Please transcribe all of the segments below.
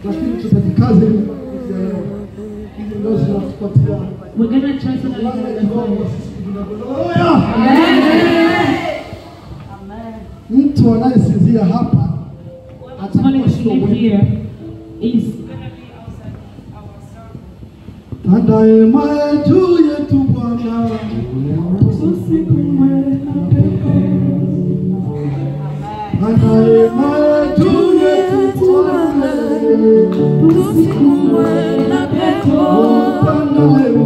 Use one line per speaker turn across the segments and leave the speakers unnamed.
lakini tutajikaza ili ndio tunafuatilia.
We're going to try to
mtu anayesinzia hapa atakuwa sio
here is
Tandahema juu yetu Bwana usiku mwema pepo. Tandahema juu yetu Bwana usiku mwema pepo. Tandahema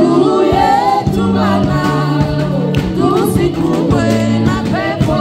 juu yetu Bwana usiku mwema pepo.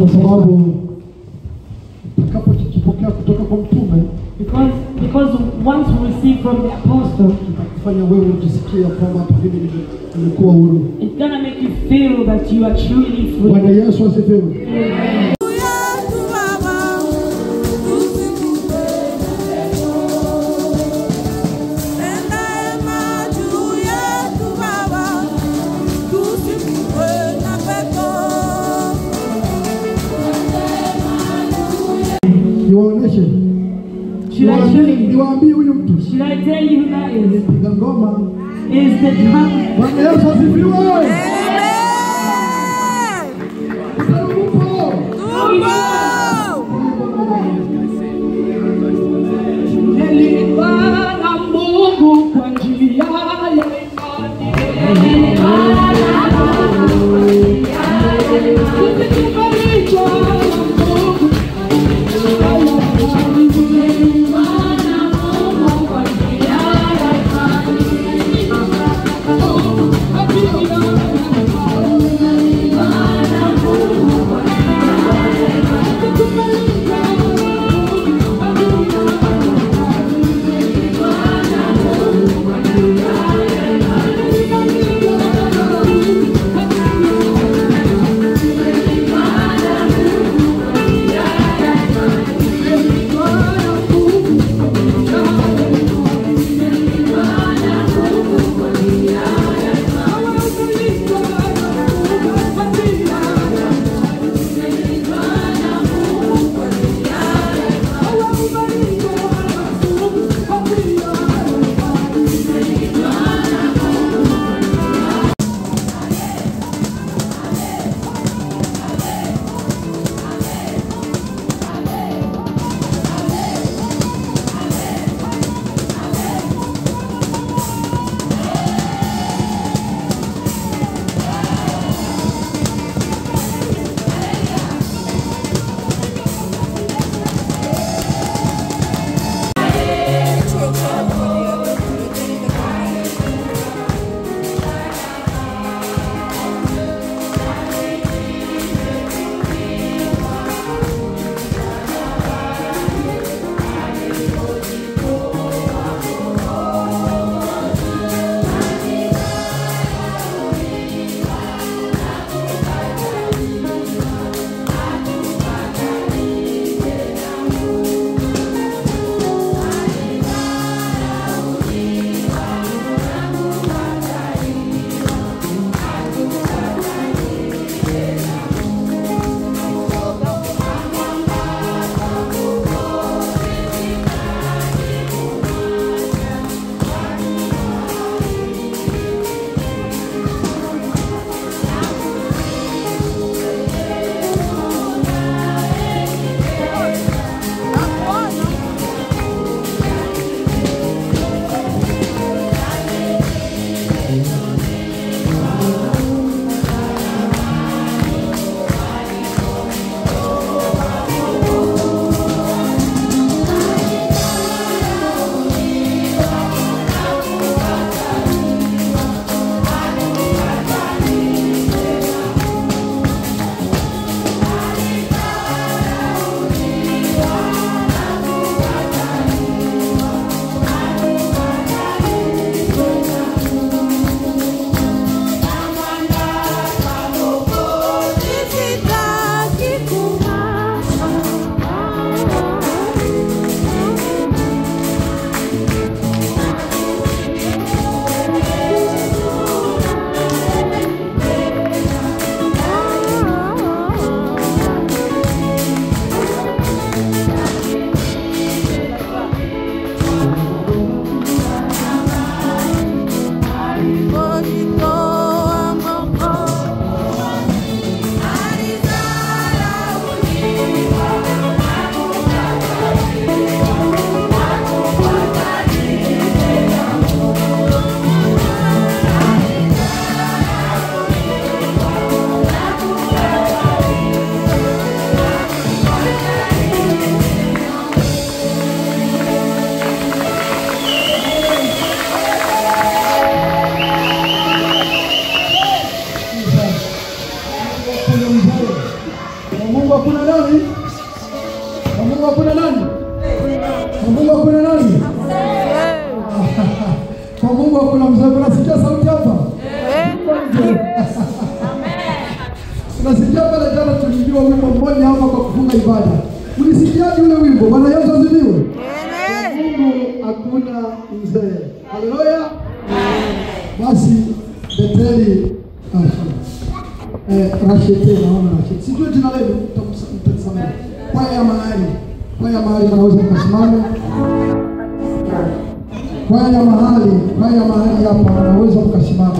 kwa sababu utakapokipokea kutoka kwa mtume,
because once we receive from the apostle,
itakufanya wewe ujisikie kwamba mimi nimekuwa huru.
It's gonna make you feel that you are truly free.
Bwana Yesu asifiwe.
Amen. Should I tell you who that is?
Ngoma
is the drum
Bwana Yesu asifiwe.
Nilipanda Mungu kwa njia ya imani.
Kwa Mungu kuna mzee, unasikia sauti hapa? Unasikia pale jana tulijua wimbo mmoja hapa kwa kufunga ibada. Mlisikiaje ule wimbo? Bwana Yesu asifiwe. Mungu hakuna mzee. Haleluya. Basi Beteli Rashete naona Rashete. Sijui jina lenu mtasamea. Kwaya mahali. Kwaya mahali mnaweza kusimama. Kwaya mahali hapa wanaweza kusimama.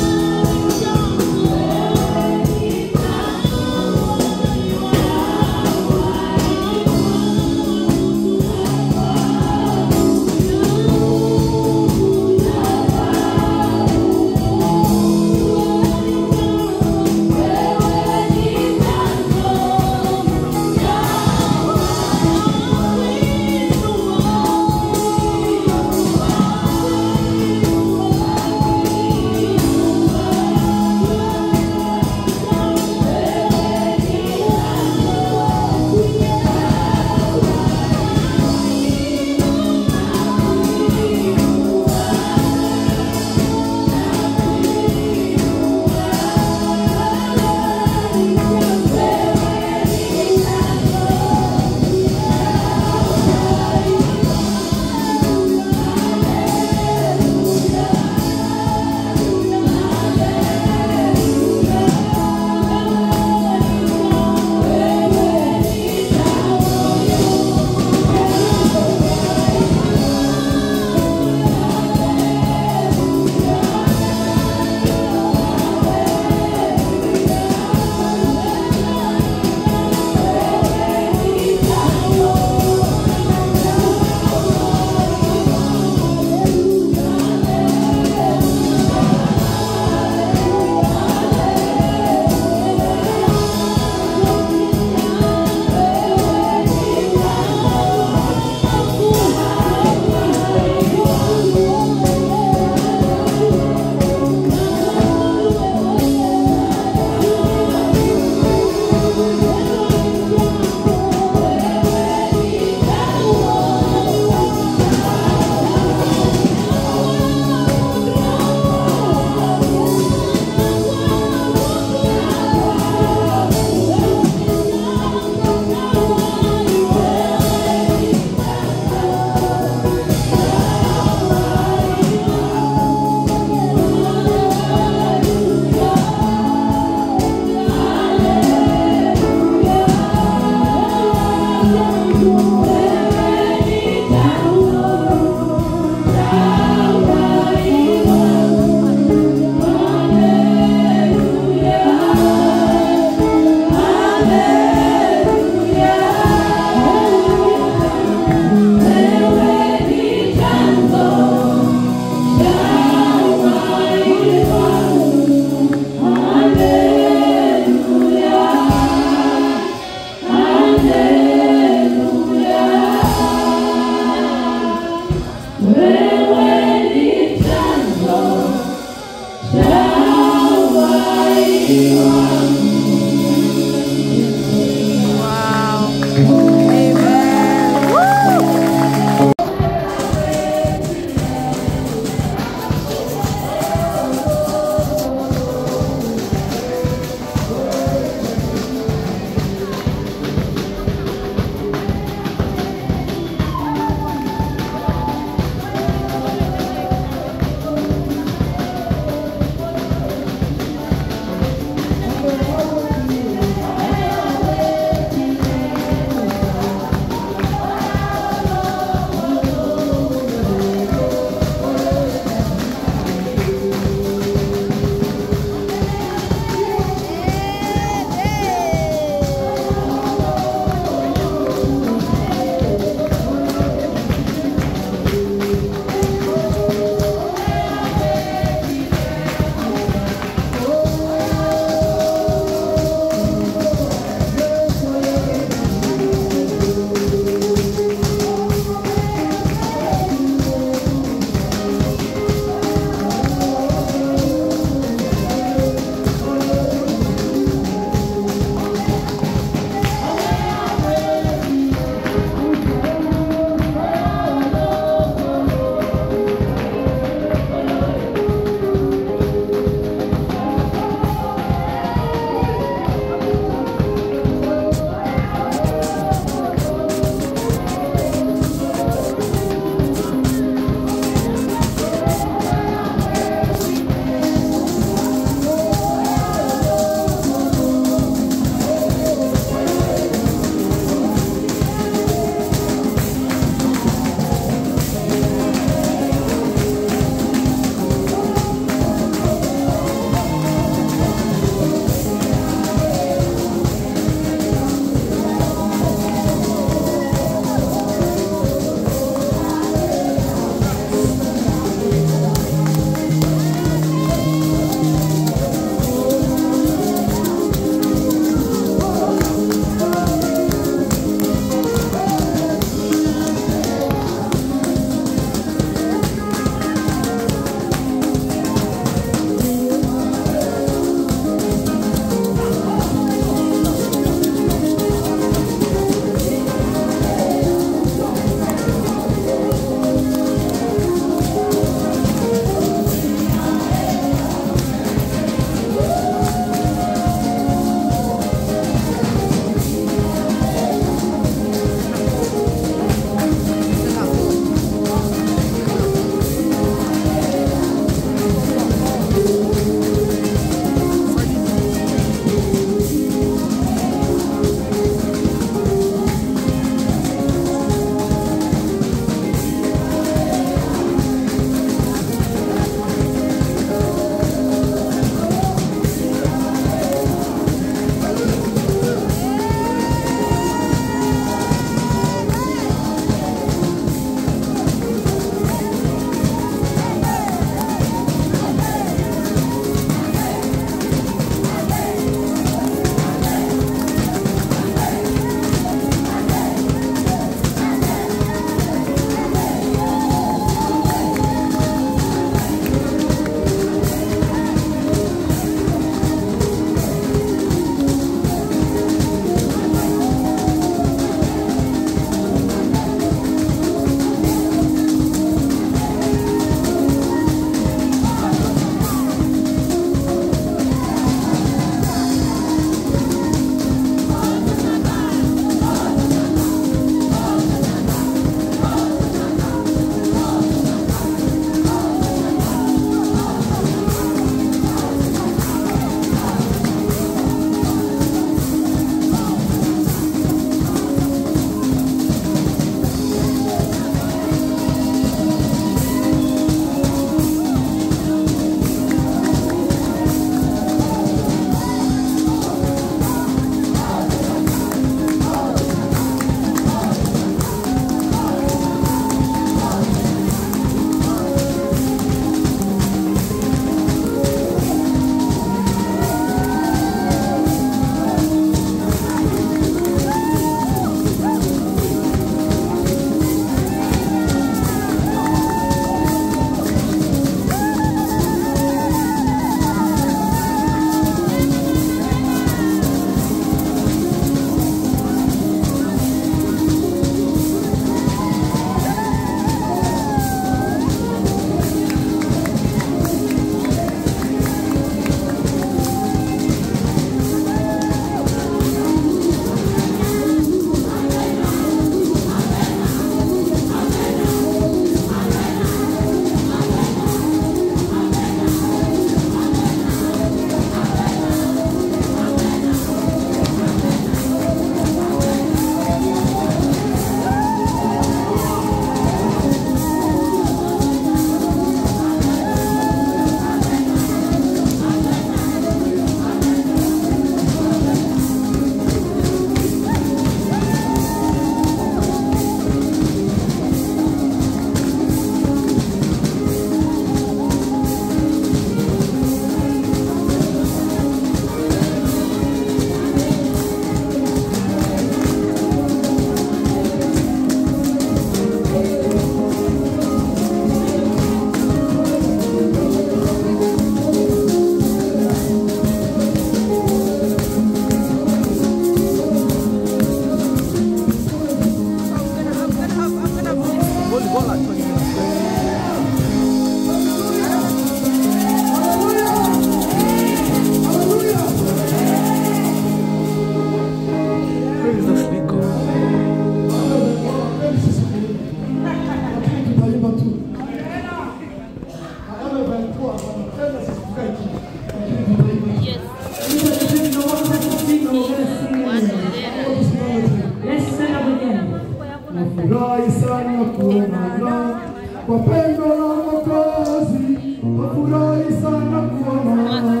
Kwa pendo la Mwokozi, wafurahi sana kuona.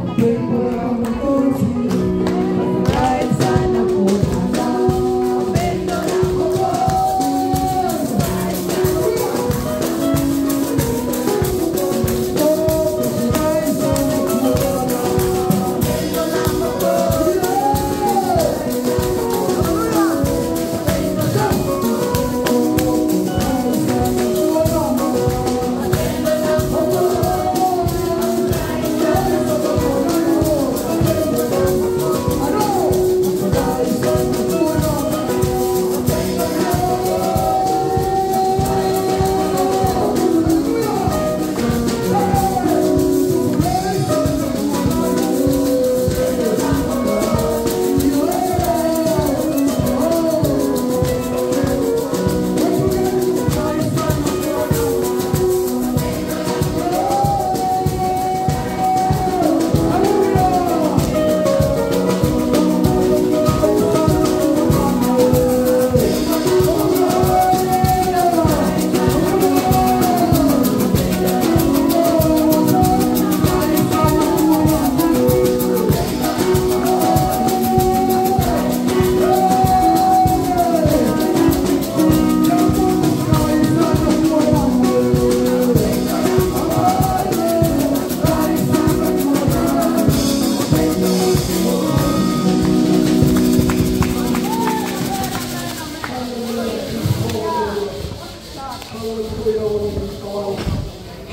Kwa pendo la Mwokozi, wafurahi sana kuona. Kwa pendo la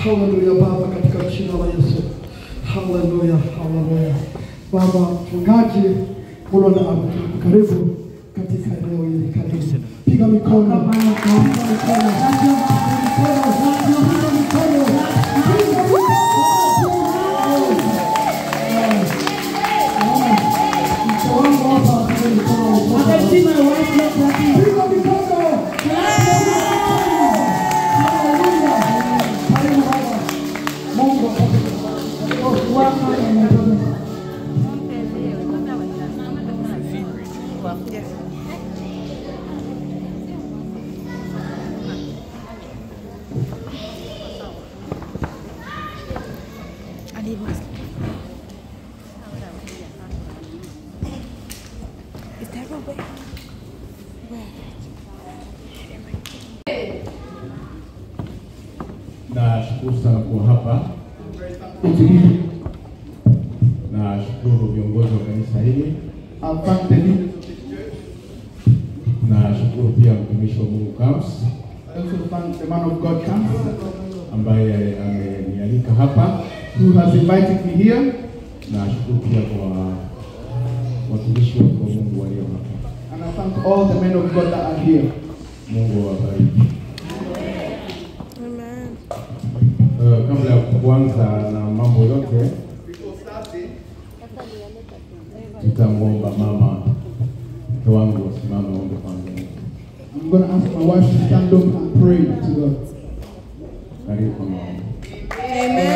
Hallelujah Baba, katika jina la Yesu. Hallelujah, hallelujah. Baba mchungaji Mulonda Abu, karibu katika eneo hili, karibu. Piga mikono.
Nashukuru sana kuwa hapa. Nashukuru viongozi wa kanisa hili. Nashukuru pia mtumishi wa Mungu Camps.
The man of God Camps,
ambaye amenialika hapa,
who has invited me here.
Nashukuru pia kwa watumishi wa Mungu walio hapa.
And I thank all the men of God that are here.
Mungu awabariki. Kabla ya kuanza na mambo yote, tutamwomba mama wangu wasimame waombe kwanza.
I'm going to ask my wife to stand up and pray to God.
Karibu kwa mama.
Amen.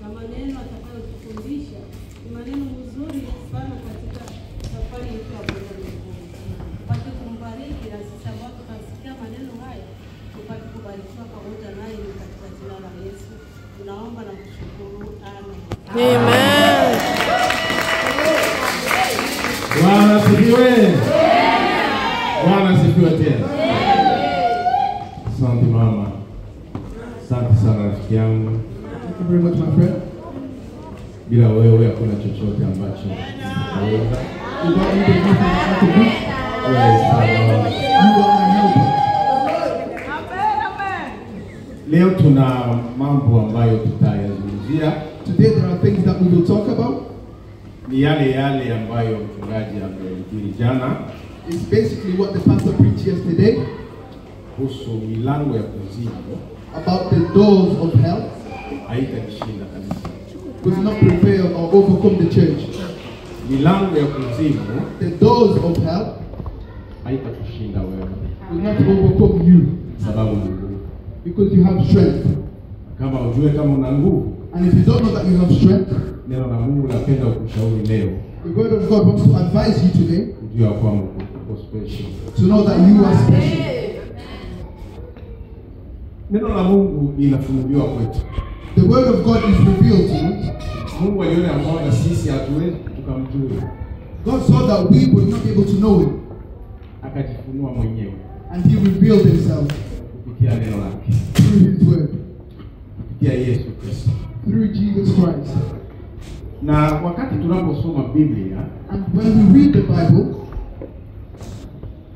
na maneno atakayotufundisha ni maneno mazuri sana katika safari yetu ya kwenda mbinguni. Tupate kumbariki na sisi ambao tutasikia maneno haya tupate kubarikiwa pamoja naye katika jina la Yesu. Tunaomba na kushukuru. Amen.
Amen.
Bwana asifiwe. Bwana asifiwe tena. Asante mama. Asante sana rafiki yangu.
Thank you very much, my friend.
Bila wewe hakuna chochote ambacho naweza.
Without you, there's nothing I can do.
Wewe sana.
You are my helper.
Leo tuna mambo ambayo tutayazungumzia.
Today there are things that we will talk about.
Ni yale ambayo mchungaji amehubiri jana.
It's basically what the pastor preached yesterday
Kuhusu milango ya kuzimu.
about the doors of hell.
haitanishinda kanisa.
will not prevail or overcome the church.
Milango ya kuzimu
The doors of hell
haitakushinda wewe,
will not overcome you
sababu una nguvu.
because you have strength.
Kama ujue kama una nguvu,
And if you don't know that you have strength,
neno la Mungu napenda kukushauri leo,
the word of God wants to advise you today
ujue kwamba uko special.
to know that you are special.
Neno la Mungu linafunuliwa kwetu.
The word of God is revealed to us.
Mungu aliona kwamba sisi hatuwezi tukamjua,
God saw that we would not be able to know him,
akajifunua mwenyewe
and he revealed himself
kupitia neno lake,
through his word,
kupitia Yesu Kristo.
through Jesus Christ.
Na wakati tunaposoma Biblia,
And when we read the Bible,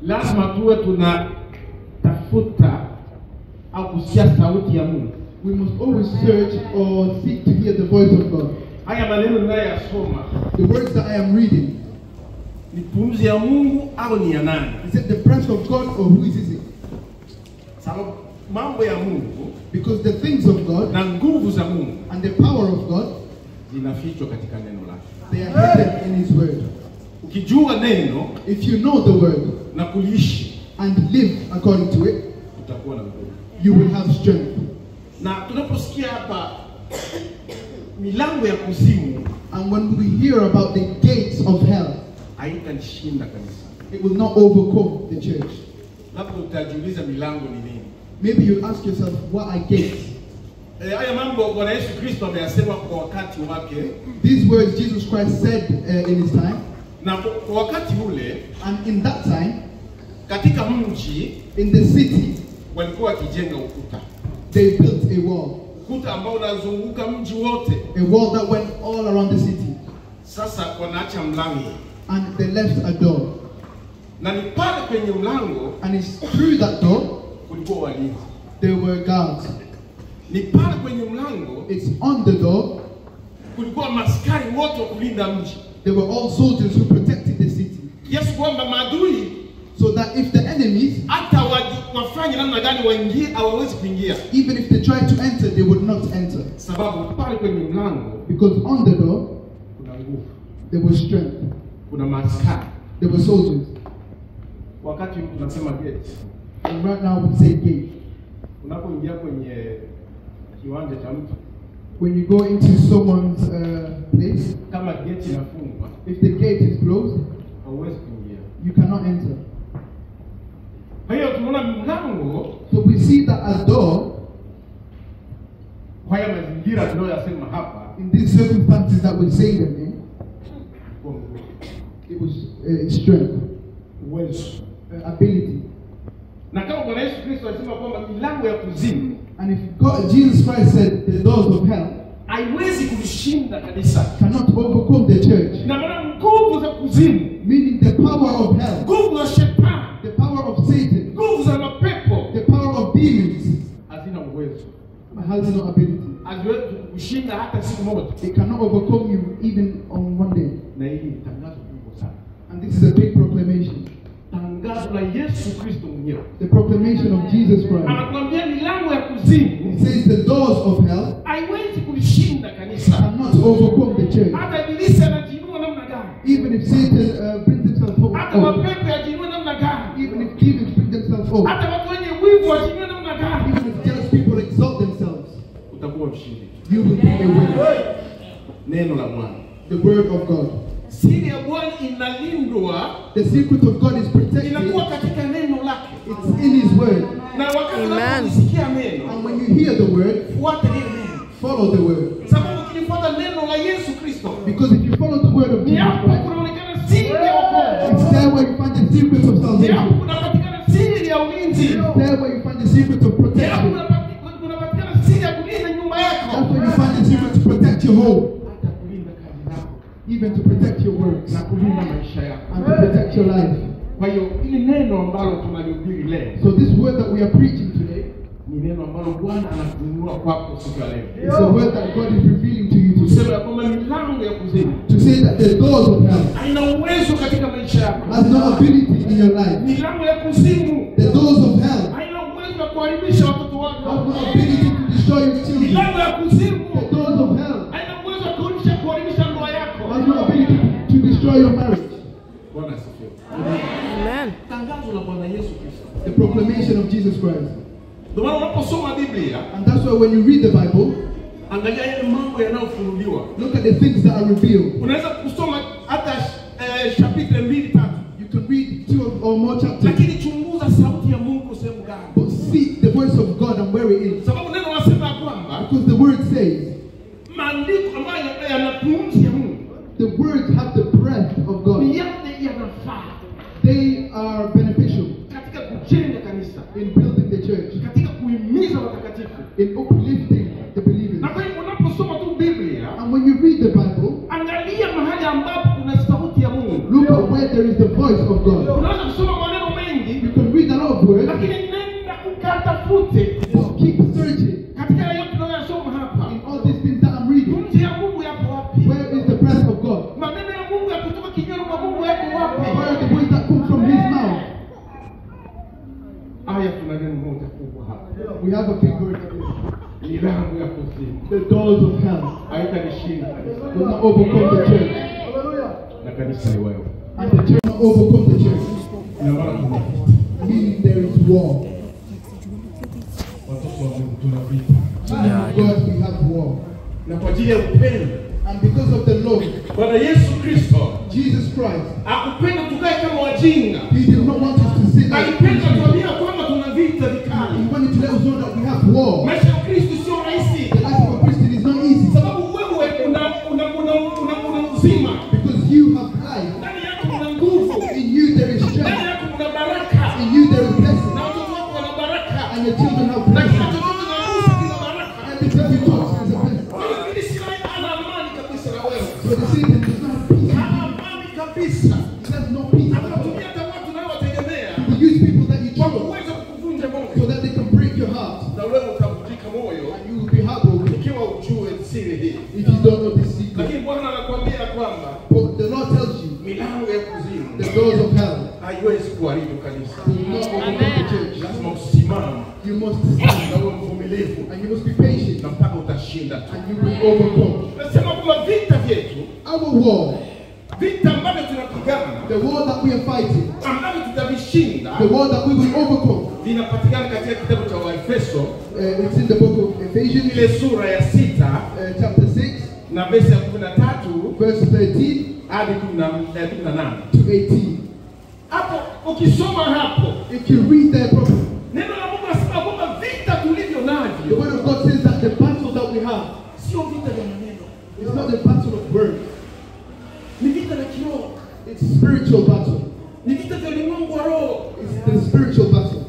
lazima tuwe tunatafuta au kusikia sauti ya Mungu.
we must always search or seek to hear the voice of God.
Haya maneno ninayoyasoma
The words that I am reading,
ni pumzi ya Mungu au ni ya nani?
is it the breath of God or who is it?
Sababu mambo ya Mungu
Because the things of God
na nguvu za Mungu
and the power of God,
zinafichwa katika neno lake.
they are hidden in his word.
Ukijua neno
If you know the word
na kuliishi,
and live according to it,
utakuwa na nguvu.
you will have strength.
Na tunaposikia hapa milango ya kuzimu,
And when we hear about the gates of hell,
haitanishinda kanisa.
it will not overcome the church.
Labda utajiuliza milango ni nini?
Maybe you'll ask yourself, what are gates?
Haya mambo Bwana Yesu Kristo ameyasema kwa wakati wake,
These words Jesus Christ said in his time,
na kwa wakati ule
and in that time,
katika mji
in the city,
walikuwa wakijenga ukuta,
they built a wall.
ukuta ambao unazunguka mji wote.
A wall that went all around the city.
Sasa wanaacha mlango,
And they left a door.
na ni pale kwenye mlango
And it's through that door,
kulikuwa walinzi.
there were guards.
Ni pale kwenye mlango
It's on the door,
kulikuwa maskari wote wa kulinda mji,
there were all soldiers who protected the city.
kiasi kwamba maadui
So that if the enemies,
hata wafanye namna gani waingie, hawawezi kuingia,
even if they tried to enter, they would not enter.
sababu pale kwenye mlango
Because on the door,
kuna nguvu,
there was strength.
kuna maskari.
There were soldiers.
Wakati tunasema gate,
And right now we say gate.
unapoingia kwenye kiwanja cha mtu,
When you go into someone's place,
kama gate inafungwa,
if the gate is closed,
hauwezi kuingia.
you cannot enter.
Kwa hiyo tunaona mlango,
So we see that a door,
kwa haya mazingira tunayoyasema hapa,
in these circumstances that we say them in,
kwa nguvu,
it was strength,
uwezo.
ability.
Na kama Bwana Yesu Kristo alisema kwamba milango ya kuzimu
And if God, Jesus Christ said the doors of hell
haiwezi kulishinda kanisa,
cannot overcome the church,
na maana nguvu za kuzimu,
meaning the power of hell,
nguvu za shetani,
the power of Satan,
nguvu za mapepo
the power of demons,
hazina uwezo,
has no ability.
haziwezi kushinda hata siku moja.
It cannot overcome you even on one day.
Na hili ni tangazo kubwa sana,
And this is a big proclamation.
tangazo la Yesu Kristo mwenyewe.
The proclamation of Jesus Christ.
Anakuambia milango ya kuzimu
It says the doors of hell
haiwezi kulishinda kanisa.
cannot overcome the church.
Hata ibilisi anajiinua namna gani,
Even if Satan brings himself
hata
up,
mapepo yajiinua namna gani,
even if demons bring themselves up,
hata watu wenye wivu wajiinua namna gani,
even if jealous people exalt themselves,
utakuwa mshindi.
you will be a winner.
Neno la Bwana,
The word of God.
siri ya Bwana inalindwa,
The secret of God is protected.
inakuwa katika neno lake.
It's in His word.
Na wakati
Amen.
unaposikia neno,
And when you hear the word,
fuata lile neno,
follow the word.
sababu ukilifuata neno la Yesu Kristo,
Because if you follow the word of
ni
Jesus
hapo
Christ,
kunaonekana siri ya wokovu,
it's there where you find the secret of
ni hapo
salvation.
kunapatikana siri ya ulinzi,
It's there where you find the secret of
ni hapo
protection.
kunapatikana siri ya kulinda nyumba
That's
yako,
where you find the secret to protect your home,
hata kulinda kazi zako
even to protect your works,
na kulinda maisha yako.
and to protect your life.
Kwa hiyo hili neno ambalo tunalihubiri leo
So this word that we are preaching today,
ni neno ambalo Bwana anafunua kwako siku ya leo,
it's a word that God is revealing to you today.
kusema ya kwamba milango ya kuzimu
To say that the doors of hell
haina uwezo katika maisha yako.
has no ability in your life.
Milango ya kuzimu
The doors of hell
haina uwezo wa kuharibisha watoto
have
wako.
no ability to destroy your
Milango
children.
Milango ya kuzimu
The doors of hell
haina uwezo wa kuharibisha ndoa yako.
has no ability to destroy your marriage.
Bwana asifiwe.
Amen.
Tangazo la Bwana Yesu Kristo.
The proclamation of Jesus Christ.
Ndio maana unaposoma Biblia,
And that's why when you read the Bible,
angalia yale mambo yanayofunuliwa.
look at the things that are revealed.
Unaweza kusoma hata chapter 2-3.
You can read 2 or more chapters,
Lakini chunguza sauti ya Mungu sehemu gani?
but see the voice of God and where it is.
Sababu neno nasema kwamba
Because the word says,
maandiko ambayo yanapumzi ya Mungu
the words have the breath of God.
yote yanafaa
They are beneficial
katika kujenga kanisa,
in building the church,
katika kuhimiza watakatifu.
in uplifting the believers.
Na kwa hiyo unaposoma tu Biblia,
And when you read the Bible,
angalia mahali ambapo kuna sauti ya Mungu.
look at where there is the voice of God.
Unaweza kusoma maneno mengi,
You can read a lot of words,
lakini nenda ukatafute
but keep searching
katika yale yote tunayosoma hapa.
in all these things that I'm reading.
Pumzi ya Mungu yapo wapi?
Where is the breath of God?
Maneno ya Mungu ya kutoka kinywani mwa Mungu yako wapi?
Where are the words that come from His mouth?
Aya, kuna neno moja kubwa hapa.
We have a big word here.
Milango ya kuzimu
The doors of hell
haitanishinda
will not overcome the church,
na kanisa ni wewe.
and the church will not overcome the church.
Ina maana kuna vita.
Meaning there is war.
Watoto wa Mungu tuna vita.
Children of God, we have war.
Na kwa ajili ya upendo
And because of the Lord,
Bwana Yesu Kristo
Jesus Christ,
akupenda tukae kama wajinga.
He did not want us to sit like
Alipenda
Christians.
tuambia kwamba tuna vita vikali.
He wanted to let us know that we have war.
Maisha ya Kristo sio rahisi.
The life of a Christian is not easy,
Sababu wewe una uzima.
because you have life.
Ndani yako kuna nguvu.
In you there is
Ndani
strength.
yako kuna baraka.
In you there is blessing.
Na watoto wako wana baraka.
And your children have
Na kila
blessing.
chochote kinagusa kila baraka.
Every time you touch is a blessing.
Kwa hiyo hili si ana amani kabisa na wewe.
So the Satan does not have peace.
Hana amani kabisa.
He has no peace.
Anatumia hata watu unaowategemea
He will use people that you
kwa
trust
kuweza kukuvunja
so
moyo.
that they can break your heart.
Na wewe utavunjika moyo
And you will be heartbroken
ikiwa ujue siri hii.
if you don't know this secret.
Lakini Bwana anakuambia kwamba
But the Lord tells you
milango ya kuzimu
the doors of hell
haiwezi kuharibu kanisa.
will not overcome the church.
Lazima usimame
You must stand
na uwe mvumilivu
and you must be patient
na mpaka utashinda tu.
and you will overcome.
Nasema kwamba vita vyetu,
Our war,
vita ambavyo tunapigana,
the war that we are fighting,
ambavyo tutavishinda,
the war that we will overcome,
vinapatikana katika kitabu cha Waefeso
it's in the book of Ephesians,
ile sura ya 6
chapter 6,
na verse ya 13
verse 13
hadi 18.
to 18.
Hapo ukisoma hapo,
If you read there properly,
neno la Mungu nasema kwamba vita tulivyo
the
navyo
word of God says that the battle that we have
sio vita vya maneno,
is not the battle of words,
ni vita vya kiroho,
it's spiritual battle.
ni vita vya ulimwengu wa roho.
It's the spiritual battle.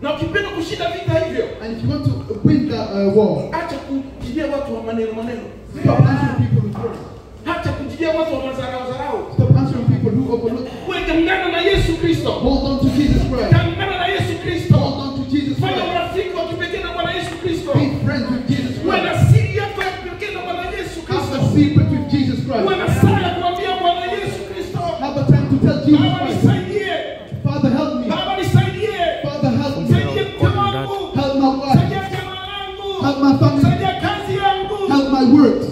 Na ukipenda kushinda vita hivyo,
And if you want to win that war,
acha kujilia watu wa maneno.
stop answering people with words.
Acha kujilia watu wa mazarau.
Stop answering people who overlook.
Wekangana na Yesu Kristo.
Hold on to Jesus Christ.
Kangana na Yesu Kristo.
Hold on to Jesus
Fanya
Christ.
urafiki wa kipekee na Bwana Yesu Kristo.
Be friends with Jesus
Uwe
Christ.
na siri yako ya kipekee na Bwana Yesu
Have
Kristo.
a secret with Jesus
Uwe
Christ.
na saa ya kuambia Bwana Yesu Kristo,
Have a time to tell Jesus
Baba
Christ,
nisaidie.
Father help me.
Baba nisaidie.
Father help me.
Saidia mke wangu.
Help my wife.
Saidia jamaa langu.
Help my family.
Saidia kazi yangu.
Help my works.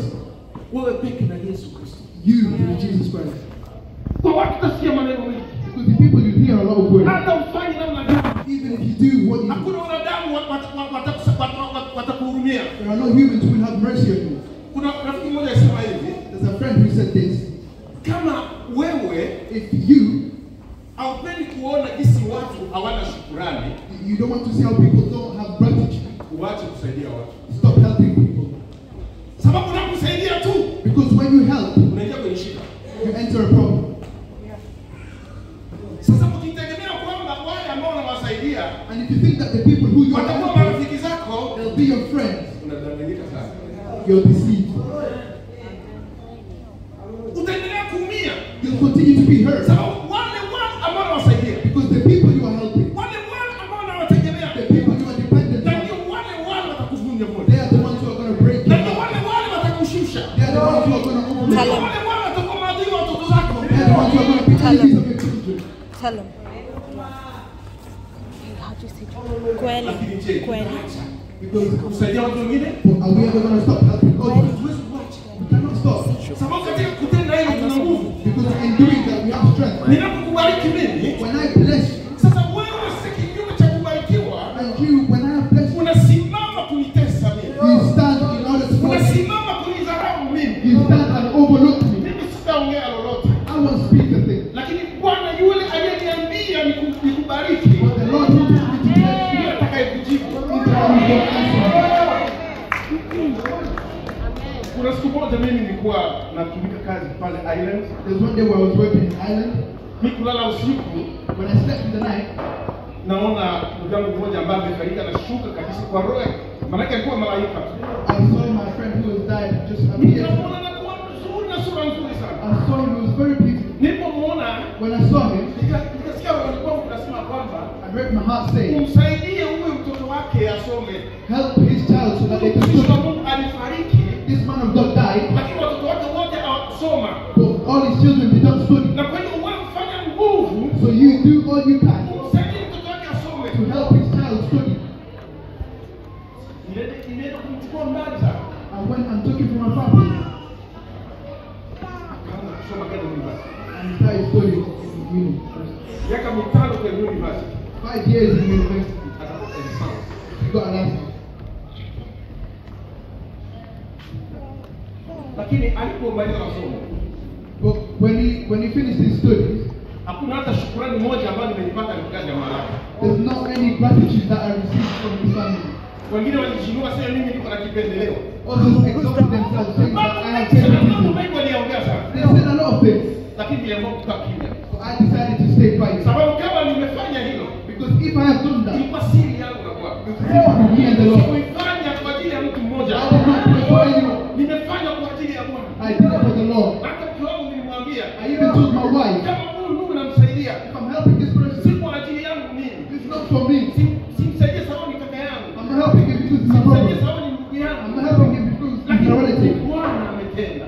Wewe peke na Yesu Kristo.
You with Jesus Christ.
Kwa watu tasikia maneno mengi.
Because the people you hear a lot of words.
Hata ufanye namna gani.
Even if you do what you do,
Hakuna wanadamu watakuhurumia.
there are no humans who will have mercy on you.
Kuna rafiki mmoja alisema hivi,
There's a friend who said this.
kama wewe
If you
haupendi kuona jinsi watu hawana shukrani,
you don't want to see how people don't have gratitude,
uache kusaidia watu.
stop helping people.
Sababu unakusaidia tu,
Because when you help,
unaingia kwenye shida.
you enter a problem.
Sasa ukitegemea kwamba wale ambao unawasaidia
And if you think that the people who you are
watakuwa
helping,
marafiki zako,
they'll be your friends,
unadanganyika sana.
you're deceived.
Utaendelea kuumia
You'll continue to be hurt.
sababu wale ambao unawasaidia,
Because the people you are helping,
wale ambao unawategemea,
the people you are dependent
na
on,
ndio wale watakuvunja moyo,
they are the ones who are going to break
na
you.
ndio wale watakushusha,
They are the ones who are going to
na
overlook.
ndio wale watakuwa maadui wa watoto zako.
They are the ones who are going to be enemies of your children.
Tell him. How do you say it? Kweli.
Lakini je,
Kweli.
acha
Because
kusaidia watu wengine.
are we ever going to stop helping others?
Huwezi kuacha.
We cannot stop.
Sababu katika kutenda hilo tuna nguvu.
Because in doing that we have strength.
Ninapokubariki mimi,
When I bless you,
sasa wewe si kinyume cha kubarikiwa.
and you, when I have blessed you,
Unasimama kunitesa mimi.
you stand in order to bless me.
Unasimama kunidharau mimi.
You stand and overlook me.
Mimi sitaongea lolote.
I won't speak a thing.
Lakini Bwana yule aliyeniambia nikubariki,
But the Lord wants me to bless you.
ndiye atakayekujibu.
He's the one who will answer.
Kuna siku moja mimi nilikuwa natumika kazi pale Islands.
There's one day where I was working in Ireland.
Mimi kulala usiku,
When I slept in the night,
naona ndugu yangu mmoja ambaye amefariki anashuka kabisa kwa roho. Maana yake alikuwa malaika.
I saw my friend who was died just appear.
Nikamwona anakuwa mzuri na sura nzuri sana.
I saw him, he was very beautiful.
Nilipomwona
When I saw him,
nikasikia walikuwa wanasema kwamba
I heard my heart say,
umsaidie huyu mtoto wake asome.
help his child so that they can
Mtumishi wa
study.
Mungu alifariki,
This man of God died,
lakini watoto wake wote hawakusoma.
but all his children did not study.
Na kwa hiyo wewe fanya nguvu
So you do all you can
umsaidie mtoto wake asome.
to help his child study.
Inaenda kumchukua mbali sana.
I went and took him from my family
Akaanza kusoma katika university.
and started studying in uni.
Miaka mitano kwenye university.
5 years in university.
Akapata lisansi.
He got an answer.
Lakini alipomaliza masomo,
But when he finished his studies,
hakuna hata shukrani moja ambayo nimeipata katika jamaa lake.
there's not any gratitude that I received from his family.
Wengine walijinua sema mimi niko na kipendeleo.
Others exalted themselves, saying that I have favoritism.
Mungu aliongea sana.
They said a lot of things,
Lakini niliamua kukaa kimya.
so I decided to stay quiet.
Sababu kama nimefanya hilo,
Because if I have done that,
ilikuwa siri yangu na Bwana.
it's between me and the Lord.
Sikuifanya kwa ajili ya mtu mmoja.
I did not do it for anyone.
Nimefanya kwa ajili ya Bwana.
I did it for the Lord.
Hata mke wangu nilimwambia,
I even told my wife,
kama huyu ndugu namsaidia,
if I'm helping this
si
person,
kwa ajili yangu mimi.
it's not for me.
Simsaidie sababu ni kaka yangu.
I'm not helping him because he's my
Simsaidie
brother.
sababu ni ndugu yangu.
I'm not helping him because he's my
Lakini
relative.
Bwana ametenda.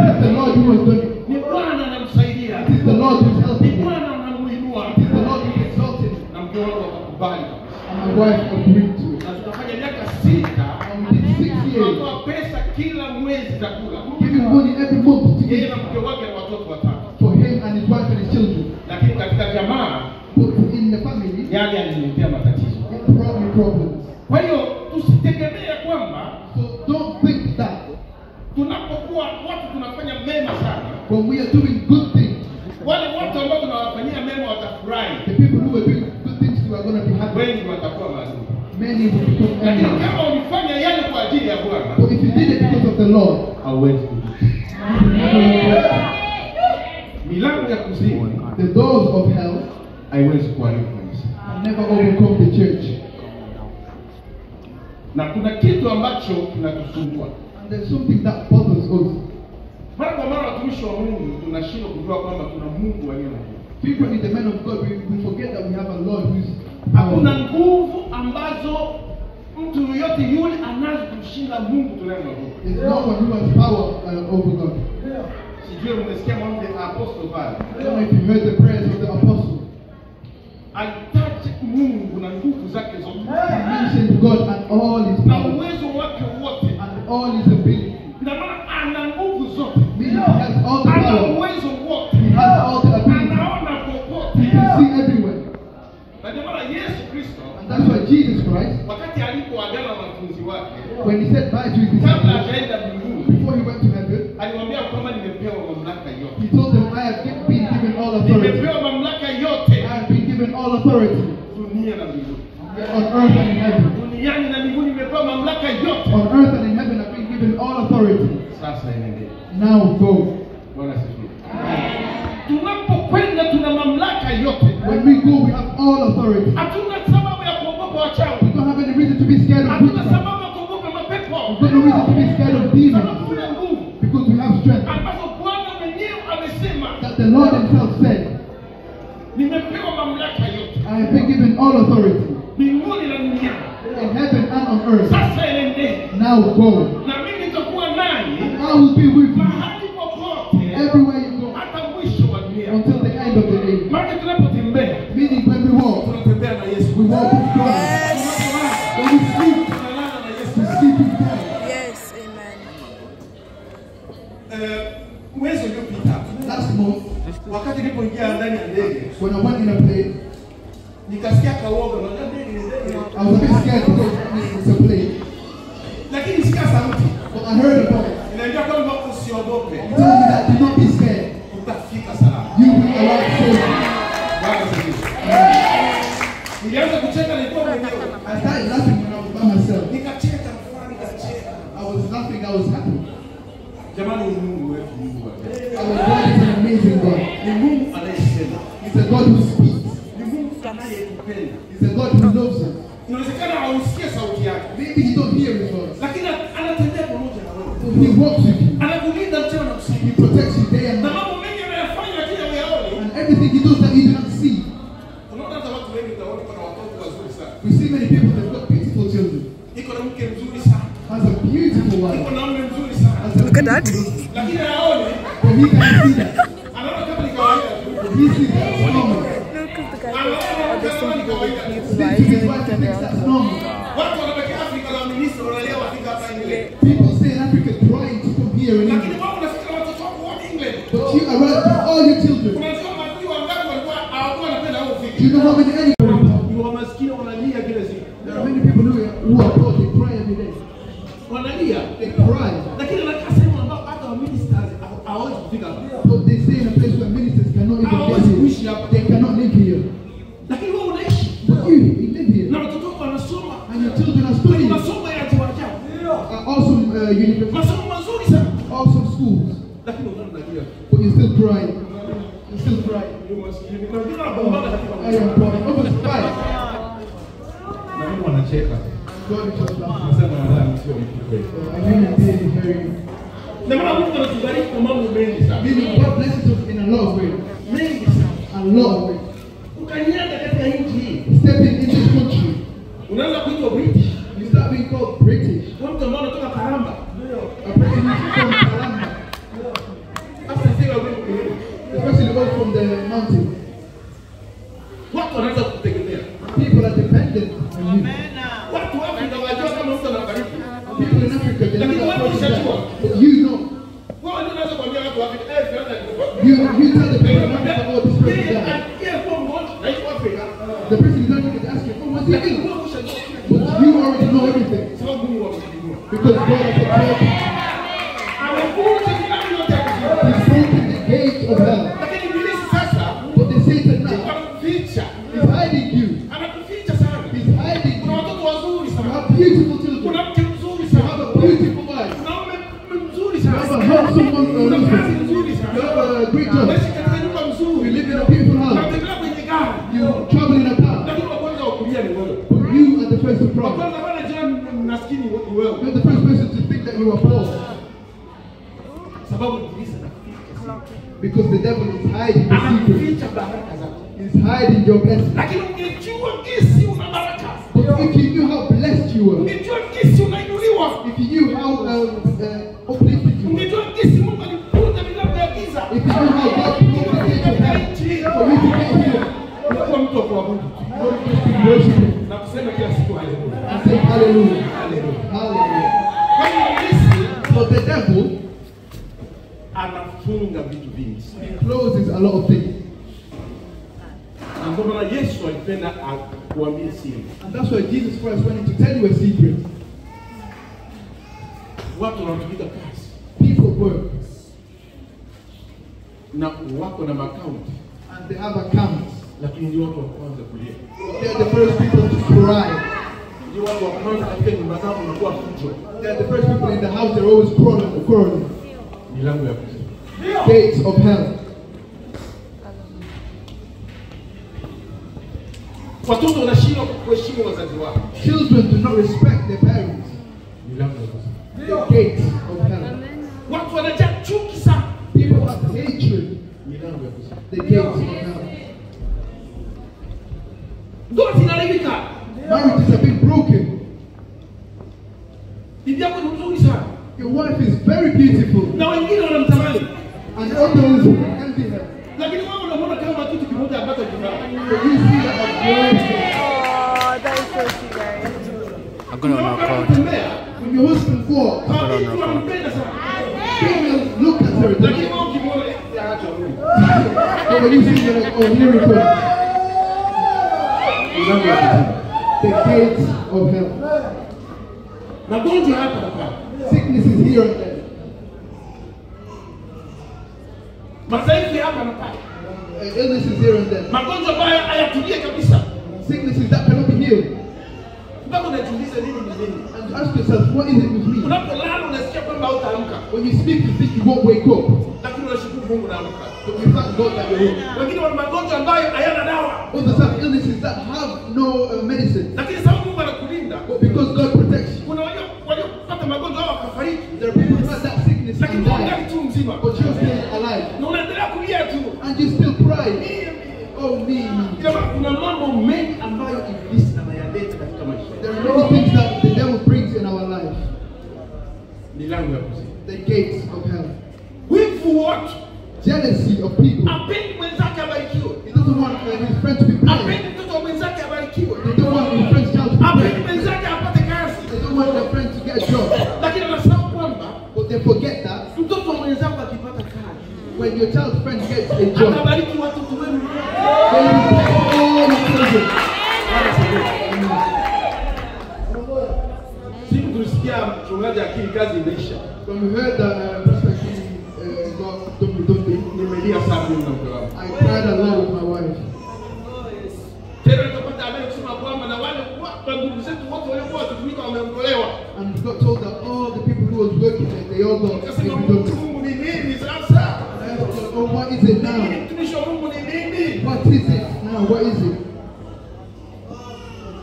It's the Lord who has done it.
Ni Bwana anamsaidia.
It is the Lord who is
Ni
helping him.
Bwana anamuinua.
It is the Lord who exalted him.
Na mke wangu akakubali.
And my wife agreed to it.
Na tukafanya miaka 6
And we did 6 years,
tunatoa pesa kila mwezi chakula.
giving money every month to
Yeye
give
na mke wake na watoto watatu.
for him and his wife and his children.
Lakini katika jamaa
But in the family,
yale aliniletea matatizo.
it brought me problems.
Kwa hiyo tusitegemee kwamba
So don't think that
tunapokuwa watu tunafanya mema sana,
when we are doing good things,
wale watu ambao tunawafanyia mema watafurahi,
the people who are doing good things to are going to be happy.
wengi watakuwa maadui.
Many will become
Lakini
enemies.
kama ulifanya yale kwa ajili ya Bwana,
But if you did it because of the Lord,
hauwezi kujuta. Milango ya kuzimu
the doors of hell
haiwezi kuharibu kanisa.
can never overcome the church.
Na kuna kitu ambacho kinatusumbua.
And there's something that bothers us.
Mara kwa mara watumishi wa Mungu tunashindwa kujua kwamba tuna Mungu aliye na nguvu.
Frequently, the men of God, we forget that we have a Lord who's
Hakuna
powerful.
nguvu ambazo mtu yoyote yule anazo kumshinda Mungu tunayemwabudu.
There's no one who has power over God.
Sijui mmesikia mambo ya apostle pale.
I don't know if you heard the prayers of the apostle.
Alitaja Mungu na nguvu zake zote.
He mentioned God and all his
Na
power
uwezo wake wote.
and all his ability.
Na maana ana nguvu zote.
Meaning he has all the
Ana
power.
uwezo wote.
He has all the ability.
Anaona popote.
He can see everywhere.
Na ndio maana Yesu Kristo
And that's why Jesus Christ,
wakati alipoagana na wanafunzi wake
when he said bye to his
kabla
disciples,
hajaenda mbinguni
before he went to heaven,
aliwaambia kwamba nimepewa mamlaka yote.
he told them, I have been given all authority.
Nimepewa mamlaka yote
I have been given all authority
dunia na mbinguni.
on earth and in heaven.
Duniani na mbinguni nimepewa mamlaka yote.
On earth and in heaven I've been given all authority.
Sasa inaendelea.
Now go.
Bwana asifiwe. Tunapokwenda tuna mamlaka yote.
When we go, we have all authority.
Hatuna sababu ya kuogopa wachawi.
We don't have any reason to be scared of
Hatuna
witchcraft.
sababu ya kuogopa mapepo.
We've got no reason to be scared of
Sababu
demons
tuna nguvu
because we have strength.
ambazo Bwana mwenyewe amesema
That the Lord himself said,
nimepewa mamlaka yote
I have been given all authority
mbinguni na duniani.
in heaven and on earth.
Sasa enendeni
Now go.
na mimi nitakuwa nanyi
I will be with you
mahali popote
everywhere you go
hata mwisho wa dunia.
until the end of the day.
Maana tunapotembea
Meaning when we walk,
tunatembea na Yesu.
we walk with God.
Tunapolala
When we sleep,
tunalala na nikasikia kaoga na ndege ni ndege.
I was a bit scared because it's a plane.
Lakini sikia sauti.
But I heard a voice.
Inaambia kwamba usiogope.
It told me that do not be scared.
Utafika salama.
You will arrive safely.
Bwana asifiwe. Nilianza kucheka nilikuwa mwenyewe.
I started laughing when I was by myself.
Nikacheka fulani nikacheka.
I was laughing, I was happy.
Jamani ni Mungu wetu Mungu wa ajabu.
Our God is an amazing God.
Ni Mungu anayesema.
He's a God who speaks.
Ni Mungu anayekupenda.
He's a God who loves us.
Inawezekana hausikie sauti yake.
Maybe you don't hear his voice.
Lakini anatembea pamoja na wewe.
But he walks with you.
Anakulinda mchana na usiku.
He protects you day and
Na
night.
mambo mengi anayofanya lakini hayaoni.
And everything he does that you do not see.
Unaona hata watu wengi utaona kuna watoto wazuri sana.
We see many people that have got beautiful children.
Iko na mke mzuri sana.
Has a beautiful
Iko
wife.
na mume mzuri sana.
Look at that.
Lakini hayaoni.
But he can't see that.
Anaona kama ni kawaida tu.
But he sees that as normal.
Anaona kama ni kawaida tu.
Speak to his wife and thinks that's normal.
Watu wanabaki Afrika na ministri wanaelewa Afrika hapa England.
People stay in Africa trying to come here in
Lakini
England.
wao wanafikiri watoto wako wa England.
But you arrive with all your children.
Unajua maadui wangapi walikuwa hawakuwa wanapenda hao
Do
vitu.
you know how many any
Ni wa maskini wanalia kila siku.
there are many people who are poor, they cry every day.
Wanalia.
They cry.
Lakini anakaa sehemu ambao hata wa ministers hawawezi kufika hapa.
But they stay in a place where ministers cannot even get here. They cannot live here.
Lakini wewe unaishi.
But you live here.
Na watoto wako wanasoma.
And your children are studying.
Masomo ya ajabu.
Awesome universities,
Masomo mazuri sana.
awesome schools.
Lakini unalia.
But you still cry. You still cry.
Ni maskini. Kwa nini unapambana katika
I am poor. Almost five.
na mimi wanacheka.
God is just laughing.
Nasema wanadamu sio mtu kweli.
A human being is very.
Na maana Mungu anatubariki kwa mambo mengi sana.
Meaning God blesses us in a lot of ways.
Mengi sana.
A lot of ways.
Ukanyaga katika nchi hii.
Stepping in this country,
Unaanza kuitwa British.
you start being called British.
Kwa mtu ambaye anatoka Karamba.
A person who's from Kalamba,
Hasa sio wewe.
especially those from the mountains.
Watu wanaanza kutegemea.
People are dependent on you.
Watu wa Afrika wajua kama mtu anabariki.
People in Africa, they
Lakini
know
wewe
that person
unashajua.
that. But you know.
Wao ndio wanaweza kuambia watu wa Afrika, fulani alikufa.
You tell the person in Africa, oh, this person died.
Yeye kwa mmoja na yuko Afrika.
The person in Africa is asking, oh, what's he
Lakini
doing?
wewe unashajua.
But you already know everything.
Sababu Mungu amekujua.
Because God has prepared you.
Amekuja milango yote ya kujibu.
He's broken the gates of hell.
Lakini ibilisi sasa
But the Satan now
anakuficha.
is hiding you.
Anakuficha sana.
He's hiding
Kuna
you.
watoto wazuri
You
sana.
have beautiful children.
Kuna mke mzuri
You have
sana.
a beautiful wife.
Kuna mume mzuri
You have
sana.
a handsome
Kuna kazi
husband.
nzuri
You
sana.
have a great job.
Unaishi katika nyumba
You
nzuri.
live in a beautiful house.
Unatembea kwenye gari.
You travel in a car.
Lakini wa kwanza wa kulia ni wewe.
But you are the first to
Wa
cry.
kwanza bana jirani maskini ni wewe.
You're the first person to think that you are poor.
Sababu ibilisi anakuficha.
Because the devil is hiding the secret.
Anakuficha baraka zako.
He's hiding your blessings.
Lakini ungejua jinsi una baraka.
But if you knew how blessed you were,
Ungejua jinsi unainuliwa.
if you knew how uplifted you were,
Ungejua jinsi Mungu alifunga milango ya giza.
if you knew how God closed the gates of hell for you to get here,
Unakuwa mtu wa kuabudu.
you would just be worshiping
Na kusema kila siku haleluya.
and say hallelujah,
Haleluya.
hallelujah.
Kwa hiyo ibilisi
So the devil,
anafunga vitu vingi.
he closes a lot of things.
Na ndio maana Yesu alipenda akuambie siri.
And that's why Jesus Christ wanted to tell you a secret.
Watu wanatumika kazi
People work
na wako na akaunti,
and they have accounts.
lakini ndio watu wa kwanza kulia.
They're the first people to cry.
Ndio watu wa kwanza katika nyumba zao wanakuwa fujo.
They're the first people in the house. They're always quarreling.
Milango ya kuzimu.
Gates of hell.
Watoto wanashindwa kuheshimu wazazi wao.
Children do not respect their parents.
Milango ya kuzimu.
The gates of hell.
Watu wanajaa chuki sana.
People have hatred.
Milango ya kuzimu.
The gates of hell.
Ndoa zinaharibika.
Marriages have been broken.
Bibi yako ni mzuri sana.
Your wife is very beautiful.
Na wengine wanamtamani.
And others envy her.
Lakini wewe unaona kama kitu kimoja ambacho kinao.
But you see that as glorious.
Oh, that is so cute, guys.
I'm gonna knock out.
When your husband walks,
Wanampenda sana.
females look at her.
Lakini wewe ukimwona acha wewe.
But when you see her, like, oh, miracle.
milango ya kuzimu.
The gates of hell.
Magonjwa hapa na pale.
Sickness is here and there.
Madhaifu hapa na pale.
Illness is here and there.
Magonjwa ambayo hayatulie kabisa.
Sicknesses that cannot be healed.
Mpaka unajiuliza nini ni nini?
And ask yourself, what is it with me?
Unapolala unasikia kwamba hutaamka.
When you speak, you think you won't wake up.
Lakini unashukuru Mungu unaamka.
But you thank God that you're woke.
Wengine wana magonjwa ambayo hayana dawa.
Others have illnesses that have no medicine.
Lakini sababu Mungu anakulinda.
But because God protects you.
Kuna waliopata magonjwa hao wakafariki.
There are people who have that sickness
Lakini
and
ungali
die.
tu mzima.
But you're still alive.
Na unaendelea kulia tu.
And you still cry. Oh me.
Kama kuna mambo mengi ambayo ibilisi anayaleta katika maisha.
There are many things that the devil brings in our life.
Milango ya kuzimu.
The gates of hell.
Wivu watu.
Jealousy of people.
Apendi mwenzake abarikiwe.
He doesn't want his friend to be blessed.
Apendi mtoto wa mwenzake abarikiwe.
They don't want his friend's child to be
Apendi
blessed.
mwenzake apate kazi.
They don't want their friend to get a job.
Lakini anasahau kwamba
But they forget that
mtoto wa mwenzako akipata kazi,
when your child's friend gets a job,
atabariki watoto wenu.
they will bless all the children.
Siku tulisikia mchungaji akili kazi imeisha.
When we heard that perspective God
Nimelia sana mimi na mke wangu.
I cried a lot with my wife.
Tena nikapata habari kusema kwamba na wale ndugu zetu wote waliokuwa wakitumika wameondolewa.
And we got told that all the people who was working there, they all got
Nikasema
redundant.
Mungu ni nini sasa?
Oh, what is it now?
Mtumishi wa Mungu ni nini?
What is it now? What is it?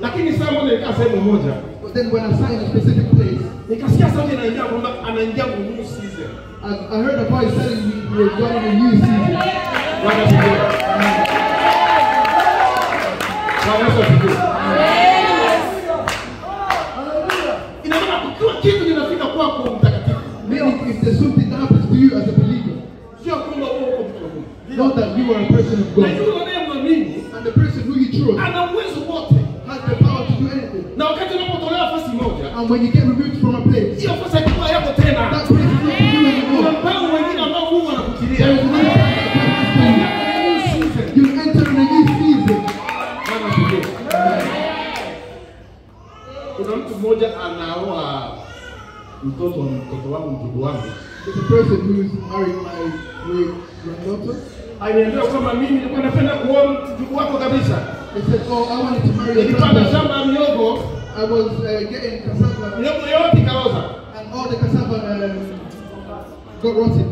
Lakini saa moja nikaa sehemu moja.
But then when I sat in a specific place,
Nikasikia sauti inaingia kwamba anaingia kwenye new season.
I heard a voice telling me we were going in a new season.
Bwana asifiwe. Bwana asifiwe. Ina maana ukiwa kitu kinafika kwako mtakatifu.
Meaning, if there's something that happens to you as a believer,
Sio kwamba wewe uko mtu wa Mungu.
know that you are a person of
Na
God.
yule unayemwamini
And the person who you trust
ana uwezo wote.
has the power to do anything.
Na wakati unapotolewa nafasi moja,
And when you get removed from a place,
hiyo nafasi haikuwa yako tena.
that place is not for you
Kuna
anymore.
mpango mwingine ambao Mungu anakutilia.
There is another plan that God has for you. You enter in a new season.
Bwana asifiwe. Kuna mtu mmoja anaoa mtoto wangu mdogo wangu.
There's a person who is married my great granddaughter.
Aliniambia kwamba mimi nilikuwa napenda kuoa mjukuu wako kabisa.
They said, oh, I wanted to marry a
Nilipanda
granddaughter.
shamba ya miogo,
I was getting cassava,
miogo yote ikaoza.
and all the cassava got rotten.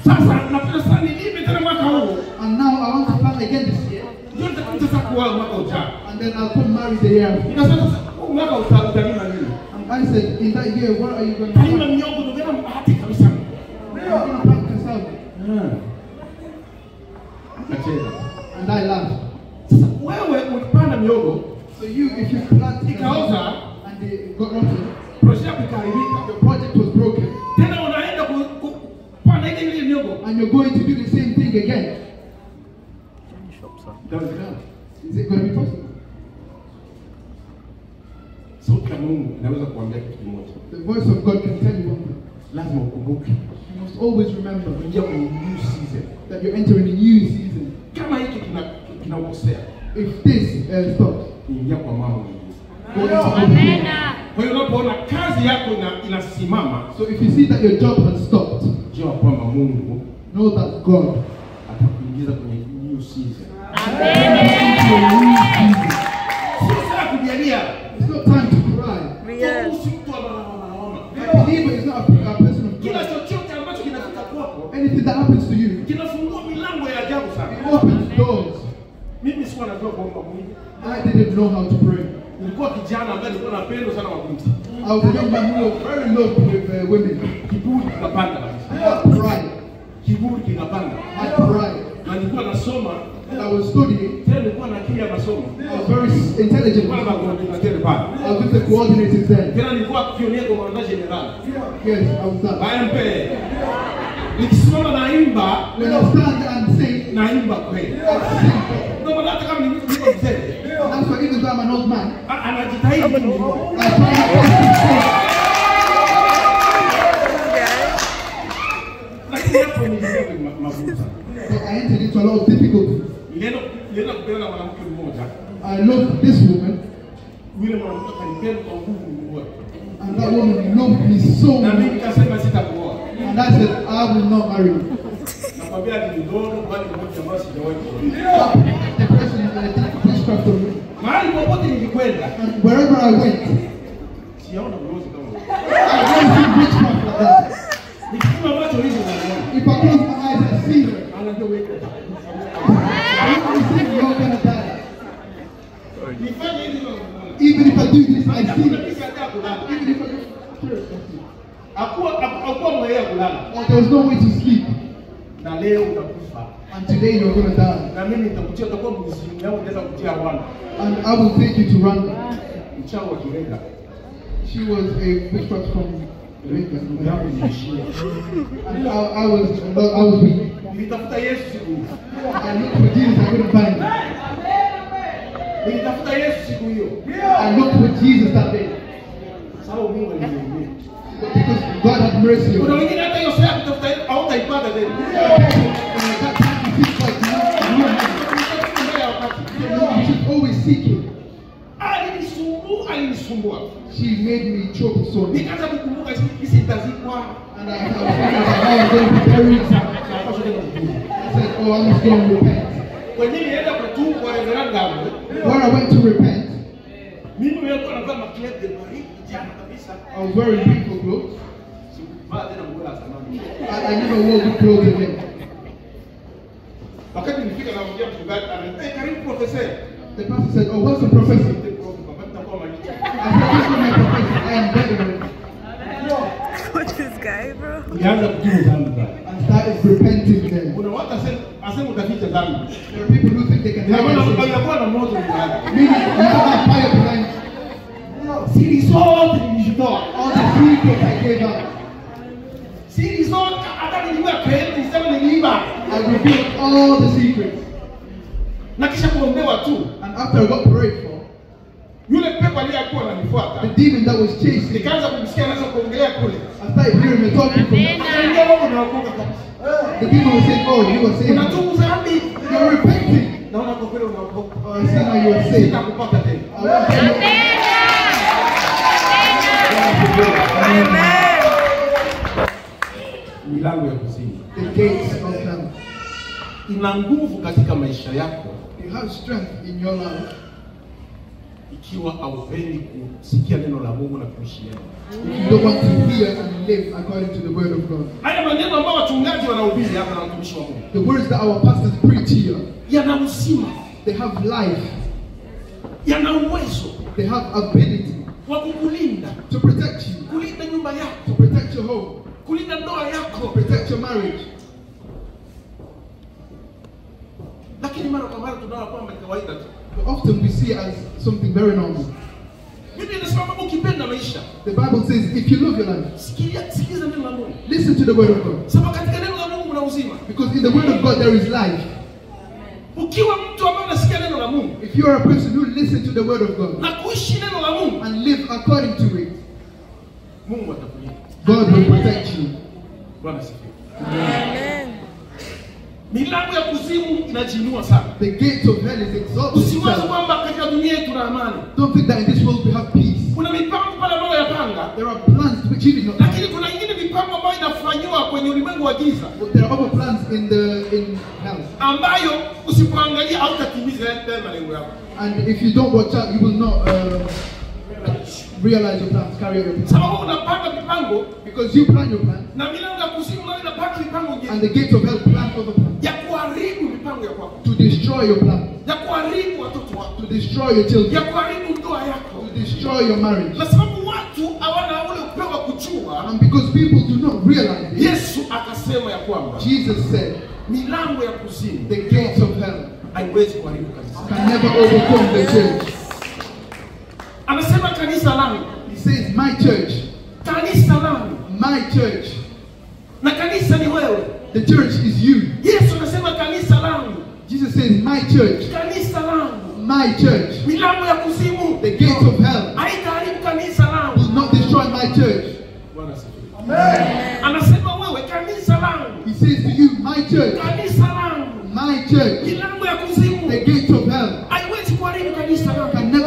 Sasa napenda sana nilime tena mwaka huu.
And now I want to plant again this year.
Ndio nitakuja sasa kuoa mwaka ujao.
And then I'll come marry the year after.
Nikasema sasa huu mwaka utalima nini?
And I said, in that year, what are you going to
Talima
plant?
miogo ndio kama bahati kabisa.
I'm going to plant cassava.
Nacheza.
And I laughed.
Sasa wewe ukipanda miogo,
So you, if you plant
ikaoza,
cassava and it got rotten,
project ikaharibika.
your project was broken,
Tena unaenda kupanda ile miogo.
and you're going to do the same thing again.
Inawezekana.
Is it going to be possible?
Sauti ya Mungu inaweza kuambia kitu kimoja.
The voice of God can tell you one thing.
Lazima ukumbuke
You must always remember
kuingia kwenye new season.
that you're entering a new season.
Kama hiki kinakosea,
If this stops,
ingia kwa mambo mengine.
go into other things.
Kwa hiyo unapoona kazi yako inasimama,
So if you see that your job has stopped,
jua kwamba Mungu
know that God
atakuingiza kwenye new season.
into a new season.
Sio sana kujalia.
It's not time to cry.
Yes.
Si mtu anaona.
A believer is not a person of
Kila
God.
chochote ambacho kinafika kwako
Anything that happens to you,
kinafungua milango ya ajabu
it
sana.
opens doors.
Mimi sikuwa najua kuomba Mungu.
I didn't know how to pray.
Nilikuwa kijana ambaye nilikuwa napendwa sana mabinti.
I was a young man who was very loved with women.
Kiburi kinapanda kabisa.
I had pride.
Kiburi kinapanda.
I had pride.
Na nilikuwa nasoma,
And I was studying.
tena nilikuwa na akili ya masomo.
I was very intelligent.
Nilikuwa na coordinator pale.
I was with the coordinators then.
Tena nilikuwa pionnier commandant general.
Yes, I was that.
IMP. Nikisimama naimba,
When I stand and sing,
naimba kweli.
I sing.
Ndio maana hata kama niko mzee,
That's why even though I'm an old man,
anajitahidi kuimba.
I try my best to sing.
Lakini hapo niliingia kwenye magumu sana.
But I entered into a lot of difficulties.
nilienda kupenda na mwanamke mmoja.
I loved this woman.
Yule mwanamke akanipenda kwa nguvu nguvu.
And that woman loved me so
Na mimi
much.
nikasema sitakuoa.
And I said, I will not marry you.
Nakwambia ni ndogo bali mmoja ambaye sijawahi kuona.
The person is going to take the witchcraft of me.
Mahali popote nilikwenda,
And wherever I went,
sijaona ulozi kama huo.
I don't see witchcraft like that.
Nikisema macho hivi naona.
If I close my eyes and see her,
Anajua wewe.
I don't think you're going to die.
Nifanye hivi ndio.
Even if I do this, I see
Kuna
her.
kisa hata kulala.
Even if I go to church, I see her.
Hakuwa mwenyewe kulala.
Or there was no way to sleep.
Na leo utakufa.
And today you're going to die.
Na mimi nitakutia utakuwa mzimu yangu nitaweza kutia wana.
And I will take you to Rwanda.
Mchawi wa Kirenga.
She was a witchcraft from Jamaica.
Yangu nilishia.
And I was weak.
Nilitafuta Yesu siku hiyo.
I looked for Jesus, I couldn't find him.
Nilitafuta Yesu siku hiyo.
I looked for Jesus that day.
Sababu Mungu alinihurumia.
But because God had mercy on
Kuna
me.
wengine hata hiyo saa kutafuta hautaipata tena.
That time you think like you should always seek him.
Alinisumbua.
She made me trouble so much.
Nikaanza kukumbuka hizi nitazikwa.
And I was thinking about how I'm going to be buried. I said, oh, I must go and repent.
When nilienda kutubu kwa Reverend Gambo,
When I went to repent,
mimi nilikuwa navaa maklep de Paris jana kabisa.
I was wearing beautiful clothes.
Sikuvaa tena nguo za zamani.
I never wore good clothes again.
Wakati nilifika na mmoja mchungaji ananiambia, karibu professor.
The pastor said, oh, welcome, professor. I said, this is my professor. I am better than him.
What's this guy, bro?
Nilianza kutubu dhambi bwana.
And started repenting there.
Kuna watu asema utaficha dhambi.
There are people who think they can
Na
have
maana
it.
unakuwa na moto ndani.
Meaning, you don't have fire behind you.
Siri zote nilizitoa.
All the secrets I gave up.
Siri zote hata niliwa kweli nisema niliiba.
I revealed all the secrets.
Na kisha kuombewa tu.
And after I got prayed for,
Yule pepo aliyekuwa ananifuata.
the demon that was chasing me,
Nikaanza kumsikia anaanza kuongelea kule.
I started hearing him talking from me.
Ndio wao unaokoka kabisa.
The demon was saying, oh, you are saved.
Unatubu dhambi.
You're repenting.
Naona kwa kweli unaokoka.
Oh, I see now you are saved.
Sitakupata tena.
I want
Milango ya kuzimu.
the gates of hell.
Ina nguvu katika maisha yako
You have strength in your life
ikiwa haupendi kusikia neno la Mungu na kuishi neno.
if you don't want to hear and live according to the word of God.
Haya maneno ambayo wachungaji wanahubiri hapa na watumishi wa Mungu
The words that our pastors preach here,
yana uzima,
they have life,
yana uwezo
they have ability
wa kukulinda,
to protect you,
kulinda nyumba yako,
to protect your home,
kulinda ndoa
to
yako.
protect your marriage.
Lakini mara kwa mara tunaona kwamba ni kawaida tu.
But often we see it as something very normal.
Biblia inasema kwamba ukipenda maisha,
The Bible says if you love your life,
sikiliza neno la Mungu.
listen to the word of God.
Sababu katika neno la Mungu kuna uzima.
Because in the word of God there is life.
Ukiwa mtu ambaye unasikia neno la Mungu
If you are a person who listens to the word of God
na kuishi neno la Mungu,
and live according to it,
Mungu atakulinda.
God will protect you.
Bwana sifiwe.
Amen.
Milango ya kuzimu inajiinua sana.
The gates of hell is exalted
Usiwaze
itself.
kwamba katika dunia yetu tuna amani.
Don't think that in this world we have peace.
Kuna mipango pale ambayo yapanga,
There are plans which you did not have.
lakini kuna ingine mipango ambayo inafanywa kwenye ulimwengu wa giza
But there are other plans in hell.
ambayo usipoangalia hautatimiza yale malengo yako.
And if you don't watch out, you will not realize your plans, carry out your plans.
Sababu unapanga mipango
Because you plan your plan,
na milango ya kuzimu nayo inapanga mipango
and
ingine
the gates of hell plan other plans.
ya kuharibu mipango ya kwako,
To destroy your plan,
ya kuharibu watoto wako,
to destroy your
ya
children,
kuharibu ndoa yako.
to destroy your marriage.
Na sababu watu hawana ule upeo wa kujua,
And because people do not realize it,
Yesu akasema ya kwamba
Jesus said,
milango ya kuzimu
the gates of hell
haiwezi kuharibu kanisa.
can never overcome the church.
Anasema kanisa langu,
He says, my church,
kanisa langu,
my church.
na kanisa ni wewe.
The church is you.
Yesu anasema kanisa langu,
Jesus says, my church,
kanisa langu,
my church.
milango ya kuzimu
The gates of hell
haitaharibu kanisa langu.
will not destroy my church.
Bwana asifiwe. Anasema wewe kanisa langu,
He says to you, my church,
kanisa langu,
my church.
milango ya kuzimu
The gates of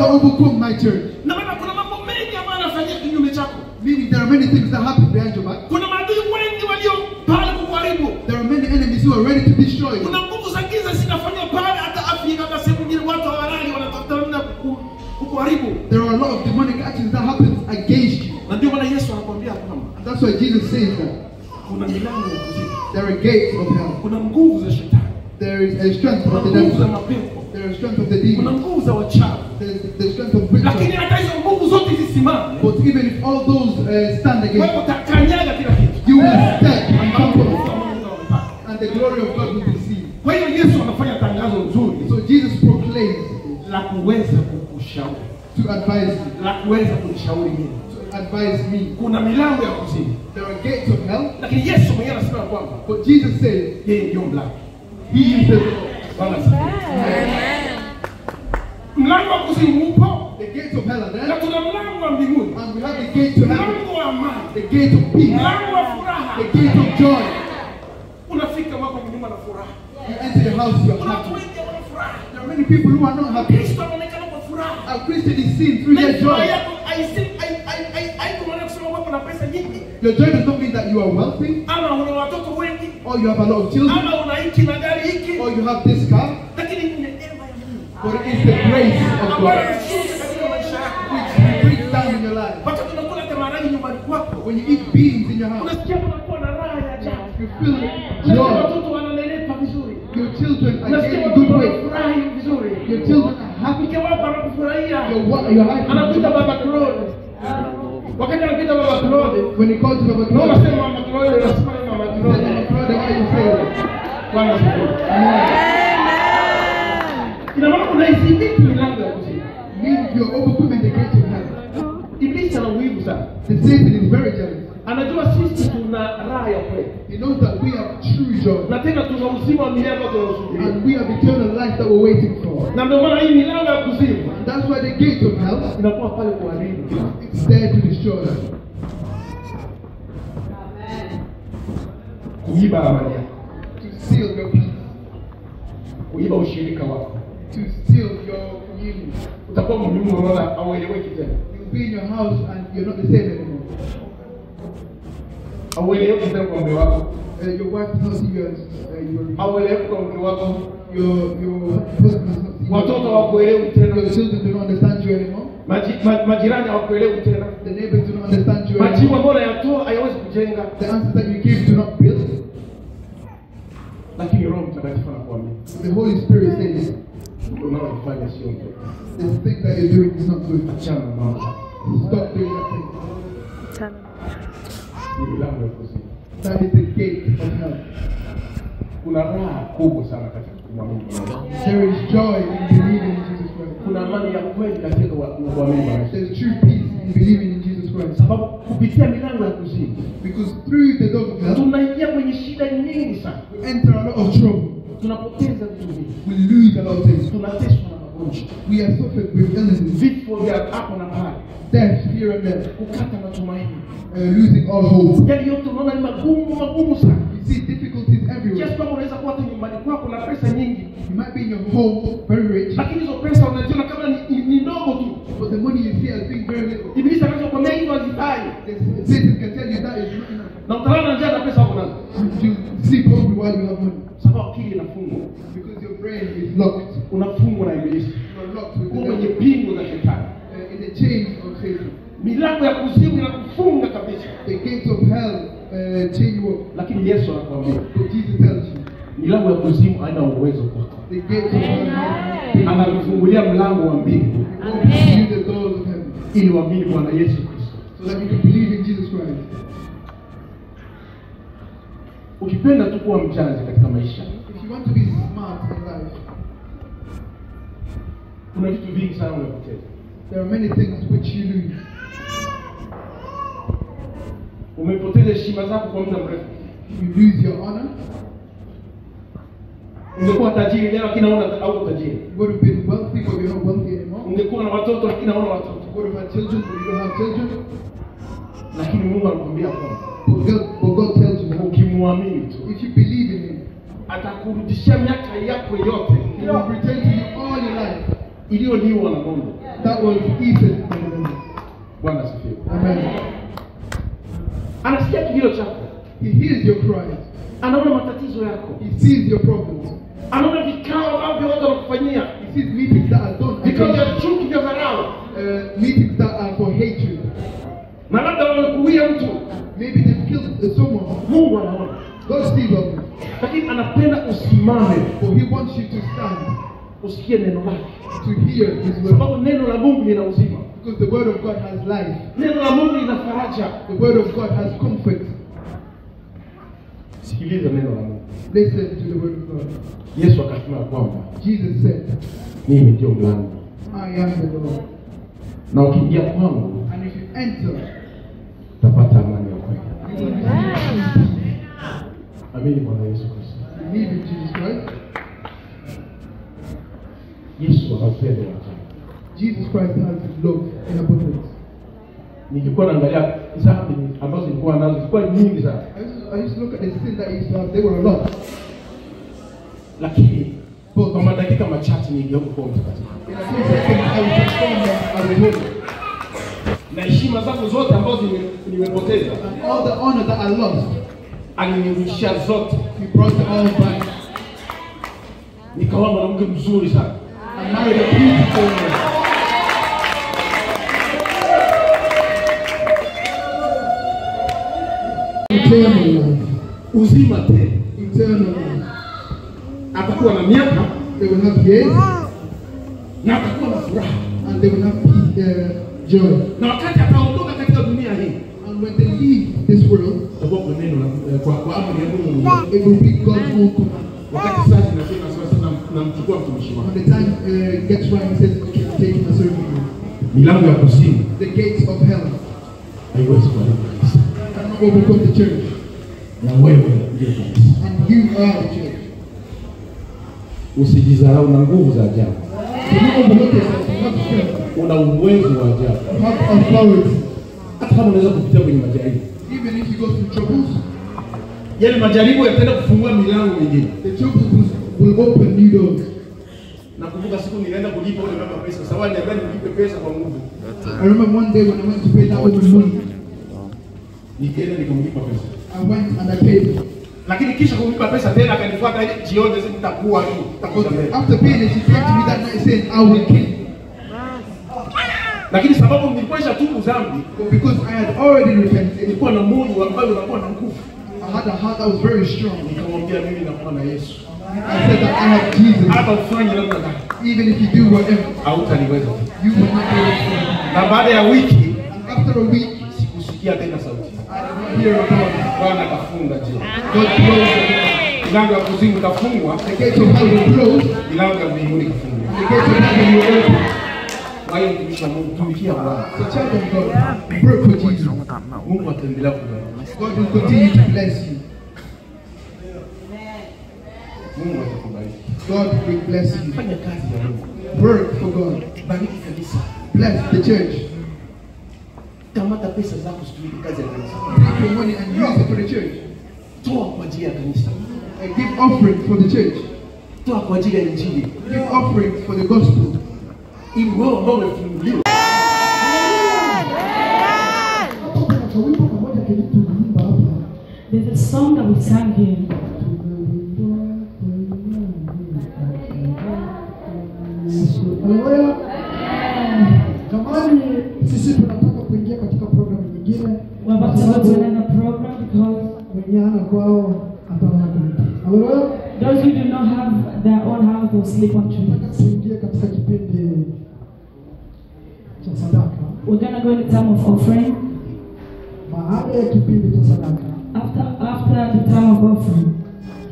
overcome my church.
Na maana kuna mambo mengi ambayo yanafanyika kinyume chako.
Meaning there are many things that happen behind your back.
Kuna maadui wengi walio pale kukuharibu.
There are many enemies who are ready to destroy you.
Kuna nguvu za giza zinafanywa pale hata Afrika kama sehemu nyingine watu hawalali wanatafuta namna kukuharibu.
There are a lot of demonic actions that happen against you.
Na ndio maana Yesu anakuambia kwamba
And that's why Jesus says that
kuna milango ya kuzimu.
there are gates of hell.
Kuna nguvu za shetani.
There is a strength
Kuna
of the
nguvu za
devil.
mapepo.
There is strength of the
Kuna
demon.
nguvu za wachawi.
There is the strength of
Lakini
witchcraft.
hata hizo nguvu zote zisimame.
But even if all those stand against
Wewe utakanyaga kila kitu.
you, will step and trample,
Mungu amepaka.
and the glory of God will be seen.
Kwa hiyo Yesu anafanya tangazo nzuri
So Jesus proclaims
la kuweza kukushauri,
to advise you,
la kuweza kunishauri mimi.
to advise me.
Kuna milango ya kuzimu.
There are gates of hell,
Lakini Yesu mwenyewe anasema kwamba
but Jesus says
yeye ndio mlango.
He is the door.
Bwana asifiwe. Mlango wa kuzimu upo
The gates of hell are
na
there,
tuna mlango wa mbinguni.
and we have the gate to heaven,
Mlango wa amani,
the gate of peace,
mlango wa furaha.
the gate of joy.
Unafika wako nyuma na furaha.
You enter the house, you are
Kuna watu
happy.
wengi wana furaha.
There are many people who are not happy.
Kristo anaonekana kwa furaha.
A Christian is seen through
Na
their
furaha
joy.
yako haikumaanisha kusema kwamba kuna pesa nyingi
Your joy does not mean that you are wealthy,
ama una watoto wengi
or you have a lot of children,
ama una hiki na gari hiki,
or you have this car,
lakini ni neema ya Mungu
but it is the grace of
ambayo
God
inashuka katika maisha yako.
which brings down in your life.
Wakati unakula tamarani nyumbani kwako,
When you eat beans in your house,
unasikia unakuwa na raha ya ajabu.
you feel
Unasikia
joy.
watoto wananenepa vizuri.
Your children are
Unasikia
getting
watoto
good weight.
wanafurahi vizuri.
Your children are happy.
Mke wako anakufurahia.
Your wife
Anakuita Baba Claude. Wakati anakuita Baba Claude,
when he calls you Baba
na
Claude,
unasema Mama Claude, unasema Mama
he says,
Claude.
Baba Claude, why you say that?
Bwana asifiwe. Ina maana unaidhibiti milango ya kuzimu.
Means you're overcoming the gates of hell.
Ibilisi ana wivu sana.
The Satan is very jealous.
Anajua sisi tuna raha ya kweli.
He knows that we have true joy.
Na tena tuna uzima wa milele ambao tunausubiria.
And we have eternal life that we're waiting for.
Na ndio maana hii milango ya kuzimu
And that's why the gates of hell,
inakuwa pale kuharibu.
it's there to destroy us.
Kuiba amani yako.
To steal your peace.
Kuiba ushirika wako.
To steal your communion.
Utakuwa mhudumu unaona haueleweki tena.
You'll be in your house and you're not the same anymore.
Haueleweki tena kwa mume wako.
Your wife does not see you as
Haueleweki kwa mke wako.
your husband does not see you.
Watoto hawakuelewi tena.
Your children do not understand you anymore.
Majirani hawakuelewi tena.
The neighbors do not understand you
Majibu
anymore.
ambayo unayatoa hayawezi kujenga.
The answers that you give do not build.
Lakini Roho Mtakatifu anakuambia
The Holy Spirit says,
unaofanya sio nzuri.
the thing that you're doing is not good.
Achana na mambo.
Stop doing that thing.
Ni milango ya kuzimu.
That is the gate of hell.
Kuna raha kubwa sana katika kumwamini Mungu.
There is joy in believing in Jesus Christ.
Kuna amani ya kweli katika kuamini Mungu.
There's true peace in believing in Jesus Christ.
Sababu kupitia milango ya kuzimu
Because through the door of hell,
tunaingia kwenye shida nyingi sana.
we enter a lot of trouble.
Tunapoteza vitu vingi.
We lose a lot of things.
Tunateswa na magonjwa.
We are suffered with illnesses,
Vifo vya hapo na pale.
death here and there,
Kukata matumaini.
losing all hope.
Yale yote unaona ni magumu sana.
You see difficulties everywhere.
Kiasi kwamba unaweza kuwa hata nyumbani kwako na pesa nyingi,
You might be in your home, very rich,
lakini hizo pesa unaziona kama ni ndogo tu.
but the money you see as being very little.
Ibilisi anaweza kukwambia hizo hazifai.
Satan can tell you that is not enough.
Na utalala na njaa na pesa uko nazo.
You sleep hungry while you have money.
Sababu akili inafungwa.
Because your brain is locked.
Unafungwa na ibilisi.
You're locked with
Uko
the
kwenye
devil,
pingu za shetani.
in the chains of Satan.
Milango ya kuzimu inakufunga kabisa.
The gates of hell chain you up.
Lakini Yesu anakuambia,
But Jesus tells you,
milango ya kuzimu haina uwezo kwako.
the gates of hell
Anakufungulia mlango wa mbingu
open you the doors of heaven,
ili uamini Bwana Yesu Kristo.
so that you can believe in Jesus Christ.
Ukipenda tu kuwa mjanja katika maisha,
If you want to be smart in life,
kuna vitu vingi sana unapoteza.
there are many things which you lose.
Umepoteza heshima zako kwa muda mrefu.
You lose your honor.
Ungekuwa tajiri leo lakini hauna au tajiri.
You would have been wealthy, but you're not wealthy anymore.
Ungekuwa na watoto lakini hauna watoto.
You would have had children, but you don't have children.
Lakini Mungu anakuambia kwamba
But God tells you that
ukimwamini tu
if you believe in Him,
atakurudishia miaka yako yote
He will return to you all your life
iliyoliwa na Mungu.
That was eaten by the enemy.
Bwana asifiwe.
Amen.
Anasikia kilio chako.
He hears your cries.
Anaona matatizo yako.
He sees your problems.
Anaona vikao ambavyo watu wanakufanyia.
He sees meetings that are done.
Vikao vya chuki vya dharau.
Meetings that are for hatred.
Na labda wamekuwia mtu.
Maybe they've killed someone.
Mungu anaona.
God sees all this.
Lakini anapenda usimame.
But He wants you to stand.
Usikie neno lake.
To hear His word.
Sababu neno la Mungu lina uzima.
Because the word of God has life.
Neno la Mungu lina faraja.
The word of God has comfort.
Sikiliza neno la Mungu.
Listen to the word of God.
Yesu akasema kwamba
Jesus said,
mimi ndio mlango.
I am the Lord.
Na ukiingia kwangu
And if you enter,
utapata amani ya kweli.
you will receive peace.
Amini Bwana Yesu Kristo.
Believe in Jesus Christ.
Yesu anapenda watu.
Jesus Christ has love in abundance.
Nilikuwa naangalia dhambi ambazo nilikuwa nazo, zilikuwa nyingi sana.
I used to look at the sin that I used to have. They were a lot.
Lakini kwa madakika machache nigeuka kuwa mtakatifu.
In a few seconds, I will transform them as a holy.
Na heshima zangu zote ambazo nimepoteza,
And all the honor that I lost,
alinirudishia zote.
He brought it all back.
Nikawa mwanamke mzuri sana.
I married a beautiful woman. Eternal life.
Uzima tena.
Eternal life.
Atakuwa na miaka
They will have years
na atakuwa na furaha.
and they will have peace, joy.
Na wakati ataondoka katika dunia hii,
And when they leave this world,
itakuwa kwa neno la kwa amri ya Mungu.
it will be God's own command.
Wakati sasa inasema sasa namchukua mtumishi wangu.
When the time gets right, He says, okay, take my servant.
Milango ya kuzimu
The gates of hell
haiwezi kuharibu kanisa.
cannot overcome the church.
Na wewe ndiye kanisa.
And you are the church.
Usijidharau na nguvu za ajabu.
Do not overlook yourself. You have strength.
Una uwezo wa ajabu.
You have authority.
Hata kama unaweza kupitia kwenye majaribu.
Even if you go through troubles,
Yale majaribu yataenda kufungua milango mingine.
the troubles will open new doors.
Nakumbuka siku nilienda kulipa ule baba pesa. Sawa, niambia nilipe pesa kwa nguvu.
I remember one day when I went to pay that woman money,
Nikaenda nikamlipa pesa.
I went and I paid.
Lakini kisha kumlipa pesa tena akanifuata ile jioni sasa nitakuwa tu. Nitakuja mbele.
After paying it, she came to me that night saying, I will kill you.
Lakini sababu nilikuwa tubu dhambi,
But because I had already repented,
nilikuwa na moyo ambao unakuwa na nguvu.
I had a heart that was very strong.
Nikamwambia mimi nakuwa na Yesu.
I said that I have Jesus.
Hata ufanye namna gani,
Even if you do whatever,
hautaniweza.
you will not be able to do it.
Na baada ya wiki
And after a week,
sikusikia tena sauti.
I did not hear about it.
Bwana kafunga je.
God closed the door.
Milango ya kuzimu kafungwa,
The gates of hell were closed.
milango ya mbinguni kafungwa.
The gates of heaven were open.
Kwa hiyo mtumishi wa Mungu, tumikia Bwana.
So child of God, work for Jesus.
Mungu ataendelea kubariki.
God will continue to bless you.
Mungu atakubariki.
God will bless you.
Fanya kazi ya Mungu.
Work for God.
Bariki kanisa.
Bless the church.
Kamata pesa zako situmike kazi ya kanisa.
Take your money and use it for the church.
Toa kwa ajili ya kanisa.
And give offering for the church.
Toa kwa ajili ya injili.
Give offering for the gospel.
Ili wewe ambao umefunguliwa
There's a song that we sang here.
Haleluya. Jamani, sisi tunataka kuingia katika programu nyingine.
We're about to go to another program because
Mwenye hana kwao ataona kulipa. Haleluya.
those who do not have their own house will sleep on trees.
Tuingie katika kipindi cha sadaka.
We're gonna go in the time of offering.
Baada ya kipindi cha sadaka,
After the time of offering,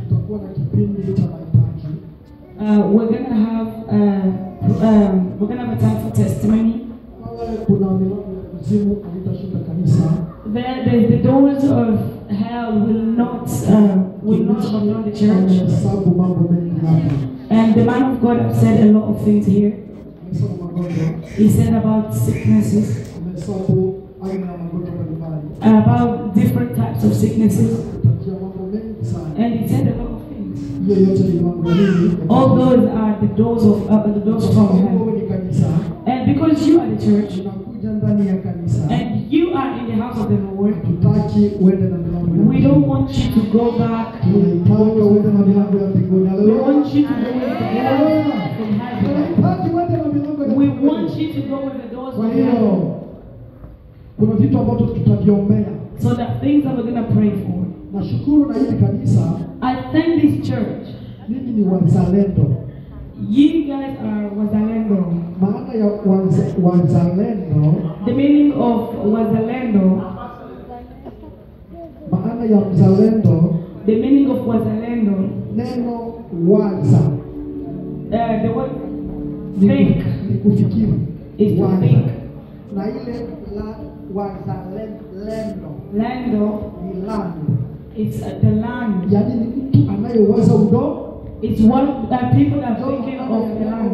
tutakuwa na kipindi cha mahitaji.
we're gonna have a time for testimony.
Pale kuna milango ya kuzimu haitashinda kanisa.
The doors of hell will not overrun the church.
Hesabu mambo mengi hapa.
And the man of God have said a lot of things here.
Hesabu magonjwa.
He said about sicknesses,
Hesabu aina ya magonjwa mbalimbali.
about different types of sicknesses,
Utakia mambo mengi sana.
and he said a lot of things.
Hiyo yote ni mambo nini?
All those are the doors of our
Kwa
hell.
ni kanisa.
And because church
unakuja ndani ya kanisa,
and you are in the house of the Lord,
tutaki uende na milango ya
we don't want you to go back.
tunataka uende na milango ya mbinguni.
We
Haleluya.
want you to go with the doors from heaven.
Tunataka uende na milango ya
We
mbinguni.
want you to go with the doors
Kwa
from heaven.
hiyo kuna vitu ambavyo tutaviombea.
So that things that we're going to pray for.
Nashukuru na hili kanisa,
I thank this church.
mimi ni wazalendo.
You guys are wazalendo.
Maana ya wazalendo,
The meaning of wazalendo,
maana ya mzalendo,
the meaning of wazalendo,
neno waza
the word
ni
think
ni kufikiri,
is to
waza.
think.
Na ile la wazalendo
Lando
ni land,
is the land.
yaani ni mtu anayewaza udongo.
It's what people are thinking of the land.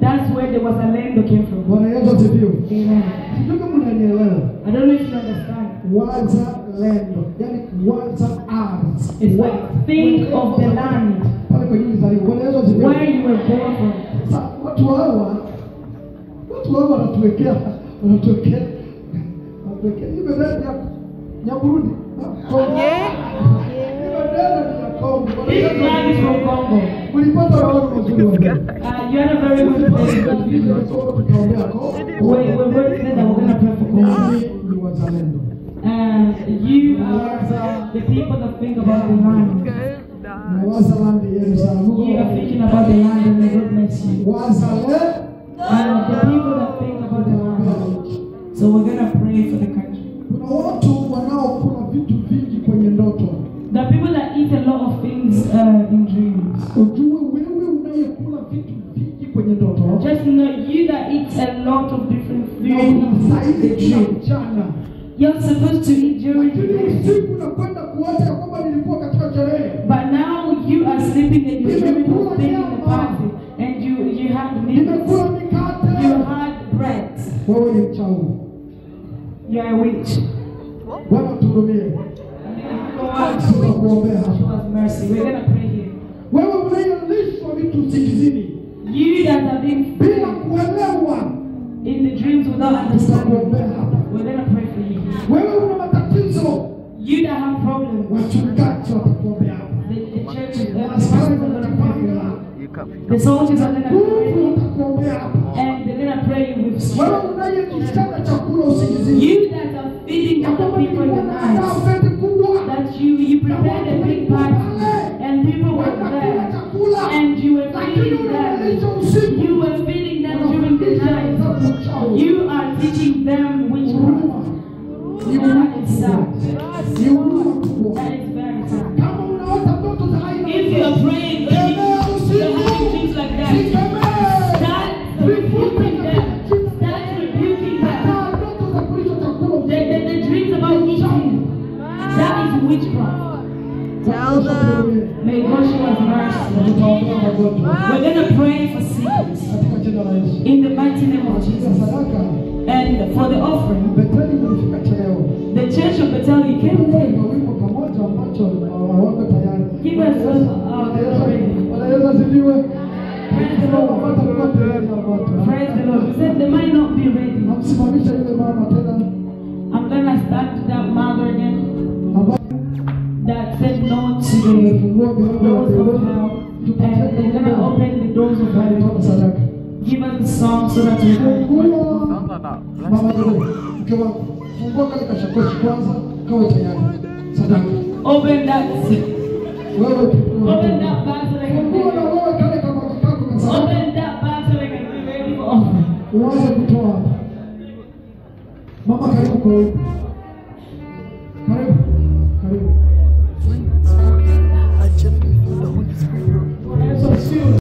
That's where the wazalendo came from.
Bwana Yesu asifiwe.
Amen.
Sijui kama unanielewa.
I don't know if you understand.
Wazalendo, yaani waza ardhi.
It's like think of the land
Pale kwenye ulizaliwa. Bwana Yesu asifiwe.
where you were born from.
Sasa watu hawa wanatuwekea hii bendera ya Nyaburudi.
This flag is from Congo.
Mlipata maono mazuri wa Mungu.
You had a very good place.
Tukaombea Kongo.
We're going to say that we're going to pray for Congo.
Mimi ni wazalendo.
And you are the people that think about the land.
Nawaza land yenu sana.
You are thinking about the land and may God bless you.
Wazalendo.
And the people that think about the land. So we're going to pray for the country.
Kuna watu wanaokula vitu vingi kwenye ndoto.
The people that eat a lot of things in dreams.
Ujue wewe unayekula vitu vingi kwenye ndoto.
Just know you that eat a lot of different
Na
food in
unasaidi
the
kila
dream.
mchana.
You're supposed to eat during the
Lakini
day.
usiku unakwenda kuota ya kwamba nilikuwa katika sherehe.
But now you are sleeping and you're dreaming of being in a party. And you had meat.
Nimekula mikate.
You had bread.
Wewe ni mchawi.
You are a witch.
Bwana tuhurumie. Tunakuombea
Show
hapa.
us mercy. We're going to pray here.
Wewe unayelishwa vitu usingizini
You that have been
bila kuelewa,
in the dreams without understanding.
tunakuombea hapa.
We're going to pray for you.
Wewe una matatizo,
You that have problems.
wachungaji watakuombea hapa.
The church is going
Askari
to
wanapanga,
The soldiers are going to pray
nguvu watakuombea hapa.
and they're going to pray with
Wewe
strength.
unayekishana chakula usingizini,
You that are feeding
ya
other
kwamba
people in the
nilikuwa naandaa
night,
feti kubwa,
that you prepared a big party and people were
wanakula
there
chakula,
and you were
lakini
feeding them.
unawalisha usiku.
You were feeding them during the night. You are teaching them witchcraft. That is sad.
Ni huruma kubwa.
That is very sad.
Kama unaota ndoto za aina
If
hiyo,
you're praying, you're having dreams like that, start rebuking them. Start rebuking them. The dreams about eating, that is witchcraft.
Tell them.
May God show us mercy. We're going to pray for sickness
katika jina la Yesu.
in the mighty name of Jesus.
Sadaka,
And for the offering,
Betheli mlifika chelewa.
the church of Bethel, you came late.
Kuna wimbo pamoja ambacho hawako tayari.
Give us offering.
Bwana Yesu asifiwe.
Praise the Lord.
Wapata kuwa tayari hawapata.
Praise the Lord. We said they might not be ready.
Namsimamisha yule mama tena
I'm going to start that mother again
ambaye
that said no to the
fungua milango ya
doors of
mbinguni.
hell. And they're going to open the doors of
Toa
heaven.
sadaka.
Give us the song so that we can.
Fungua mama yule mke wako. Fungua kale kashakoshi kwanza kawe tayari. Sadaka.
Open that.
Wewe
Open that bag so they can be
fungua na
ready.
wewe kale kama kako na sadaka.
Open that bag so they can be ready for offering.
Uanze kutoa hapa. Mama karibu kwa wewe. Karibu. Karibu. Yesu asifiwe.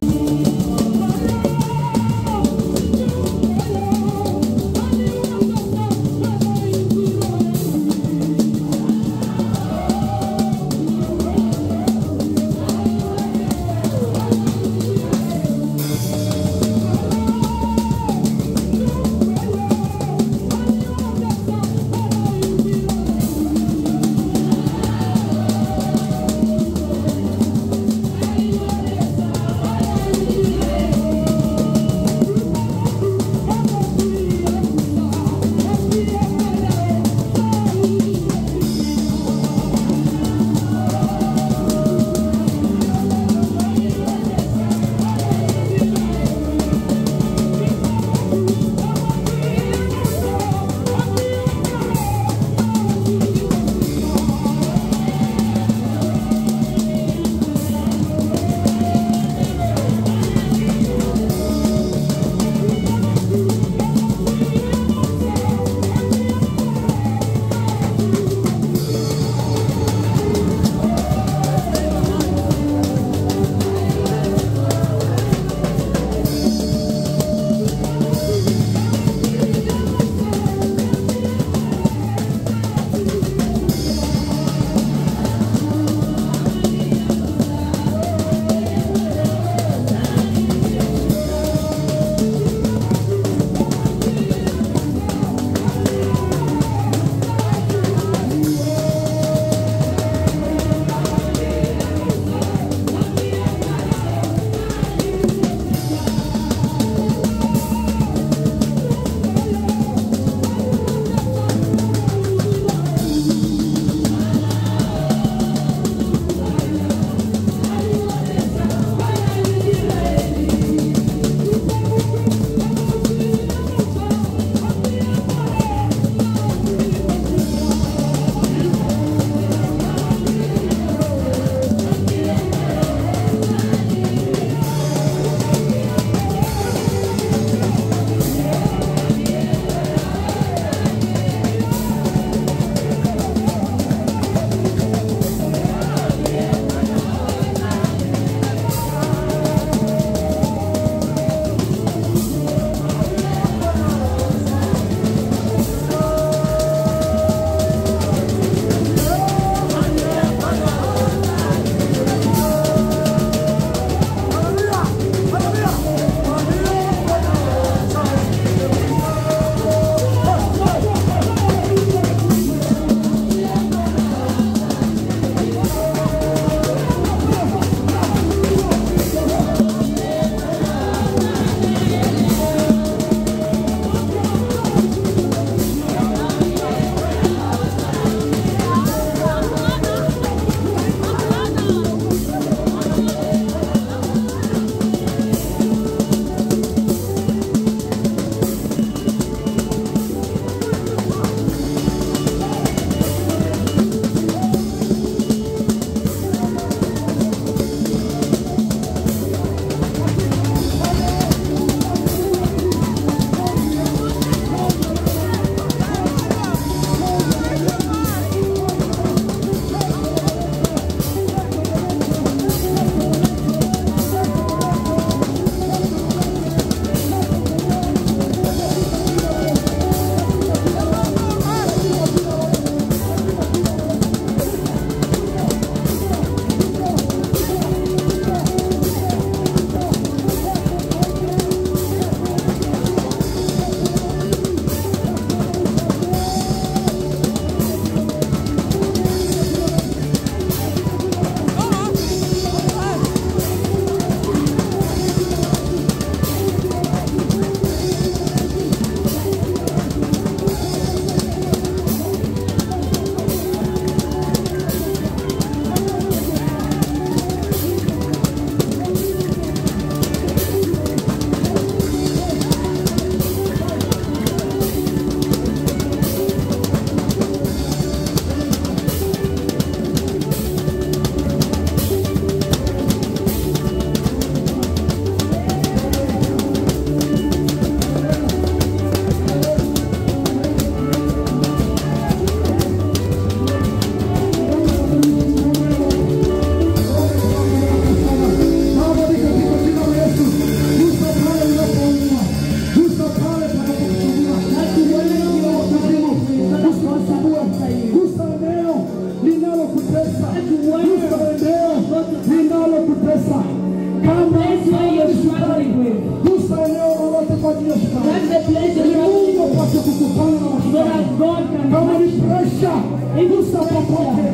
gusa popote,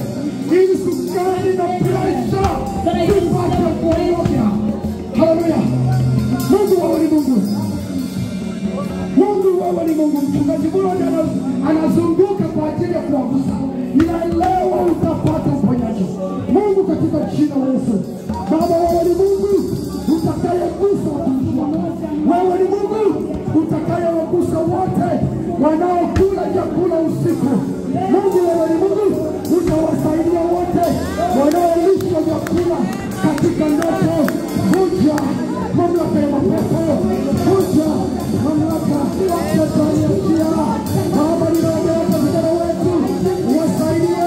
ili sukari na presha vipate kuondoka. Haleluya. Mungu wewe ni Mungu. Mungu wewe ni Mungu. Mchungaji mmoja anazunguka kwa ajili ya kuwagusa. Nielewa utapata uponyaji. Mungu katika jina la Yesu. Baba wewe ni Mungu utakayegusa watumishi wako. Wewe ni Mungu utakayewagusa wote wanaokula chakula usiku. Mungu wewe ni Mungu utawasaidia wote wanaolishwa vyakula katika ndoto. Kuja mamlaka ya mapepo, kuja mamlaka ya Tanzania. Baba ninaomba vijana wetu uwasaidie,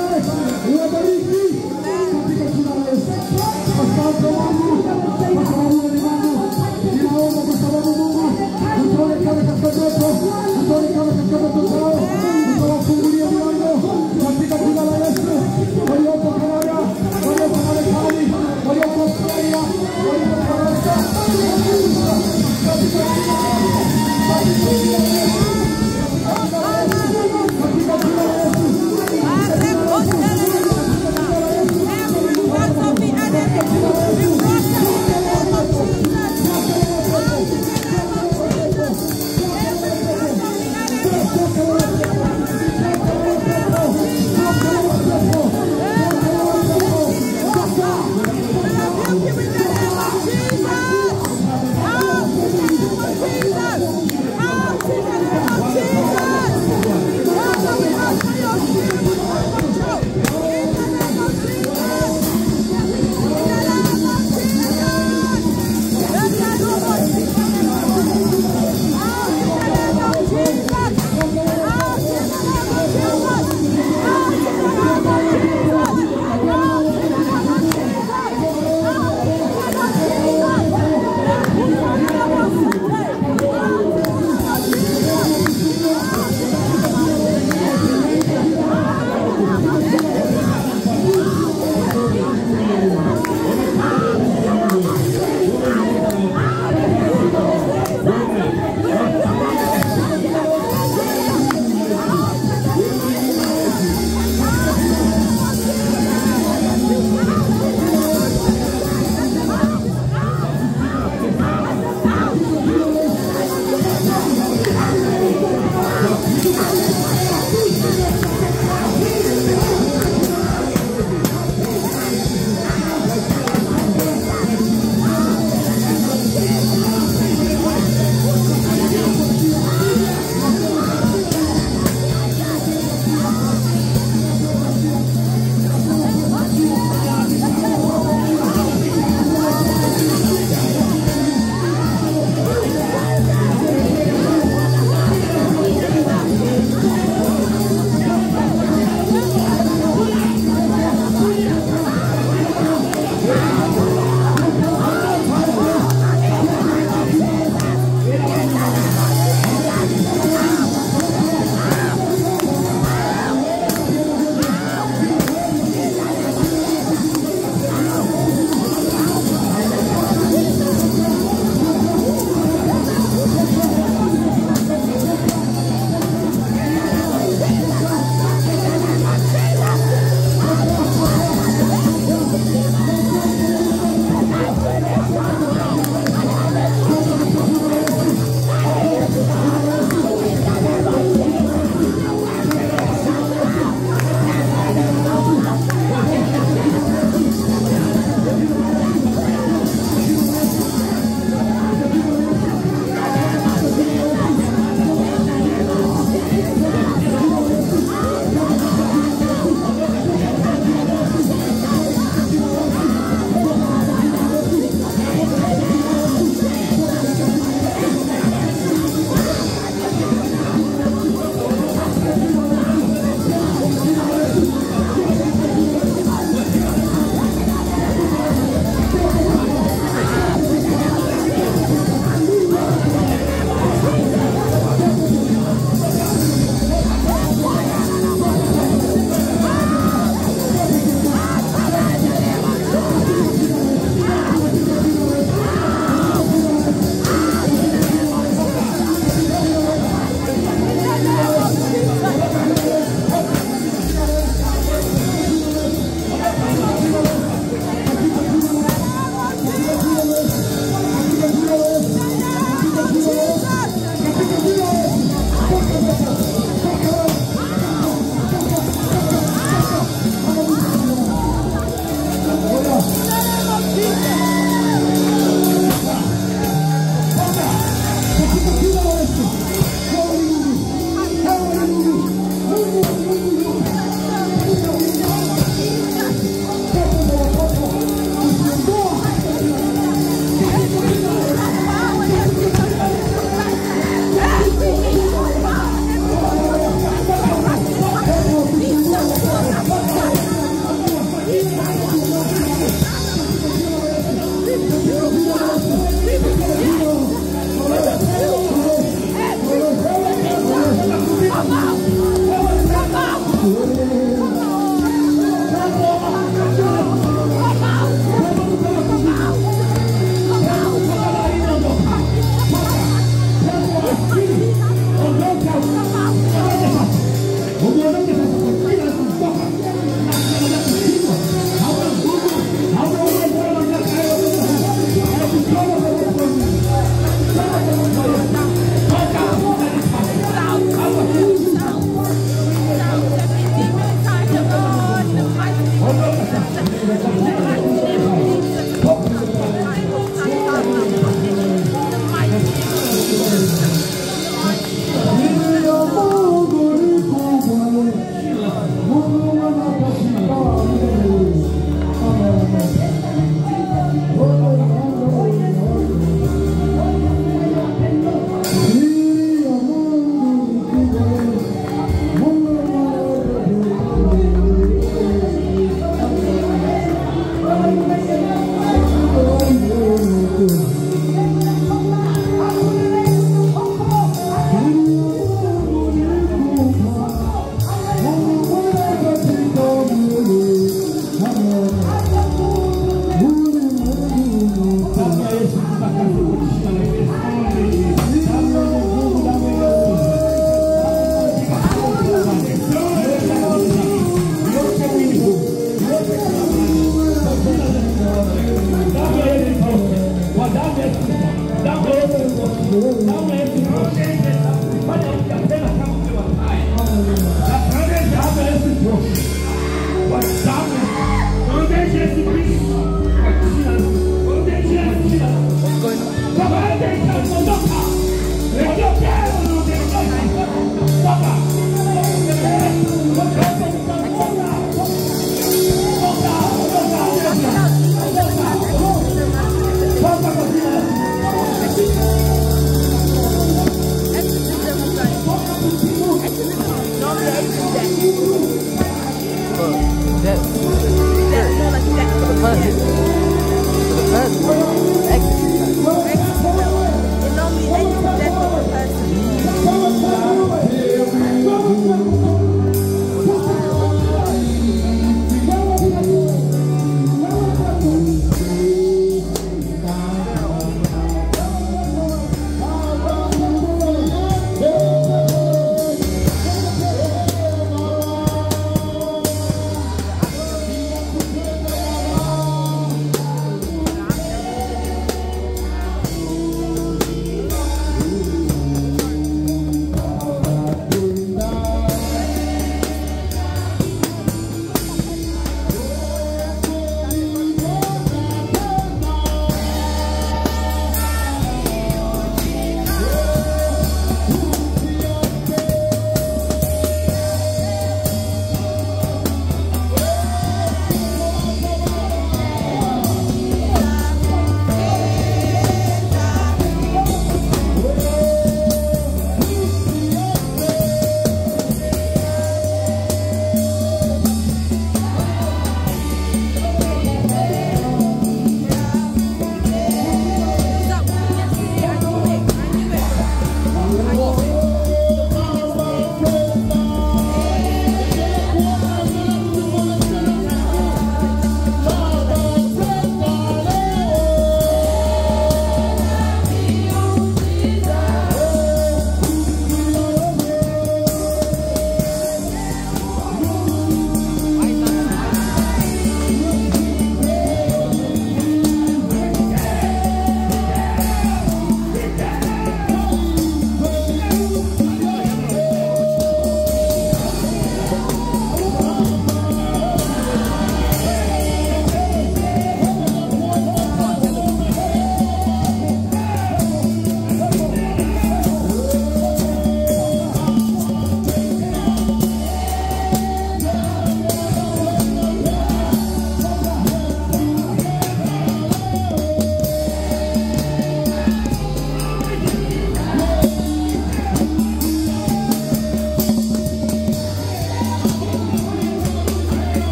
uwabariki katika jina la Yesu. Asante Mungu kwa sababu wewe ni Mungu. Ninaomba kwa sababu Mungu utaonekana katika ndoto, utaonekana katika ndoto zao.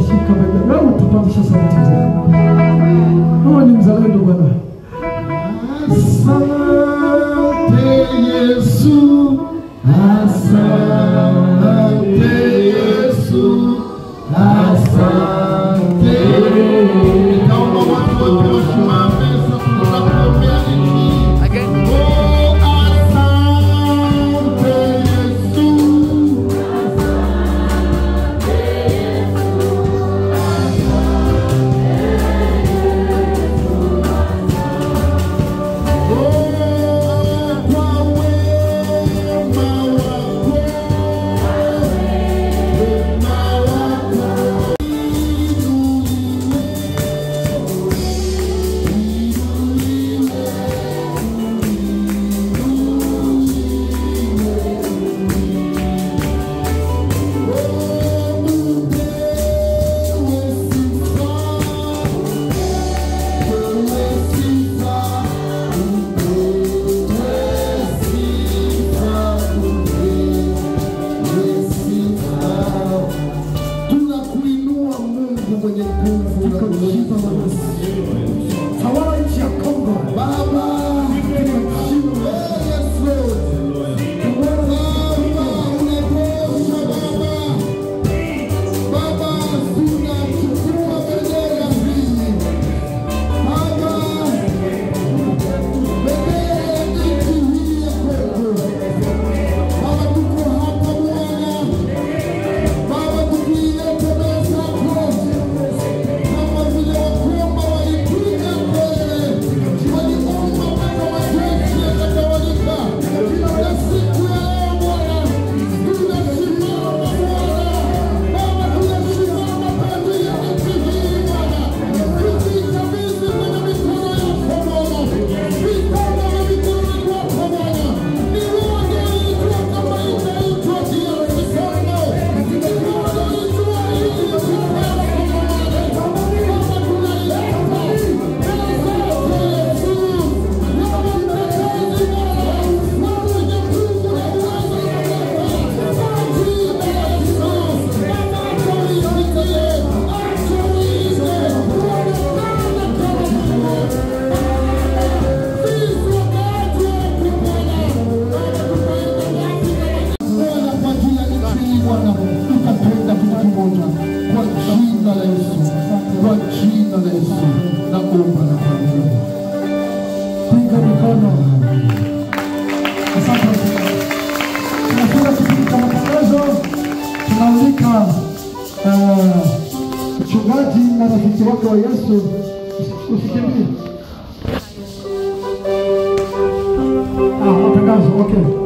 shika bega. Wewe utapandisha sauti zako. Wewe ni mzalendo Bwana. Asante Yesu. Asante Yesu. Asante. Naomba watu wote wasimame sasa tunakuombea nini? Mchungaji na rafiki wake wa Yesu usikimbie. Matangazo, okay.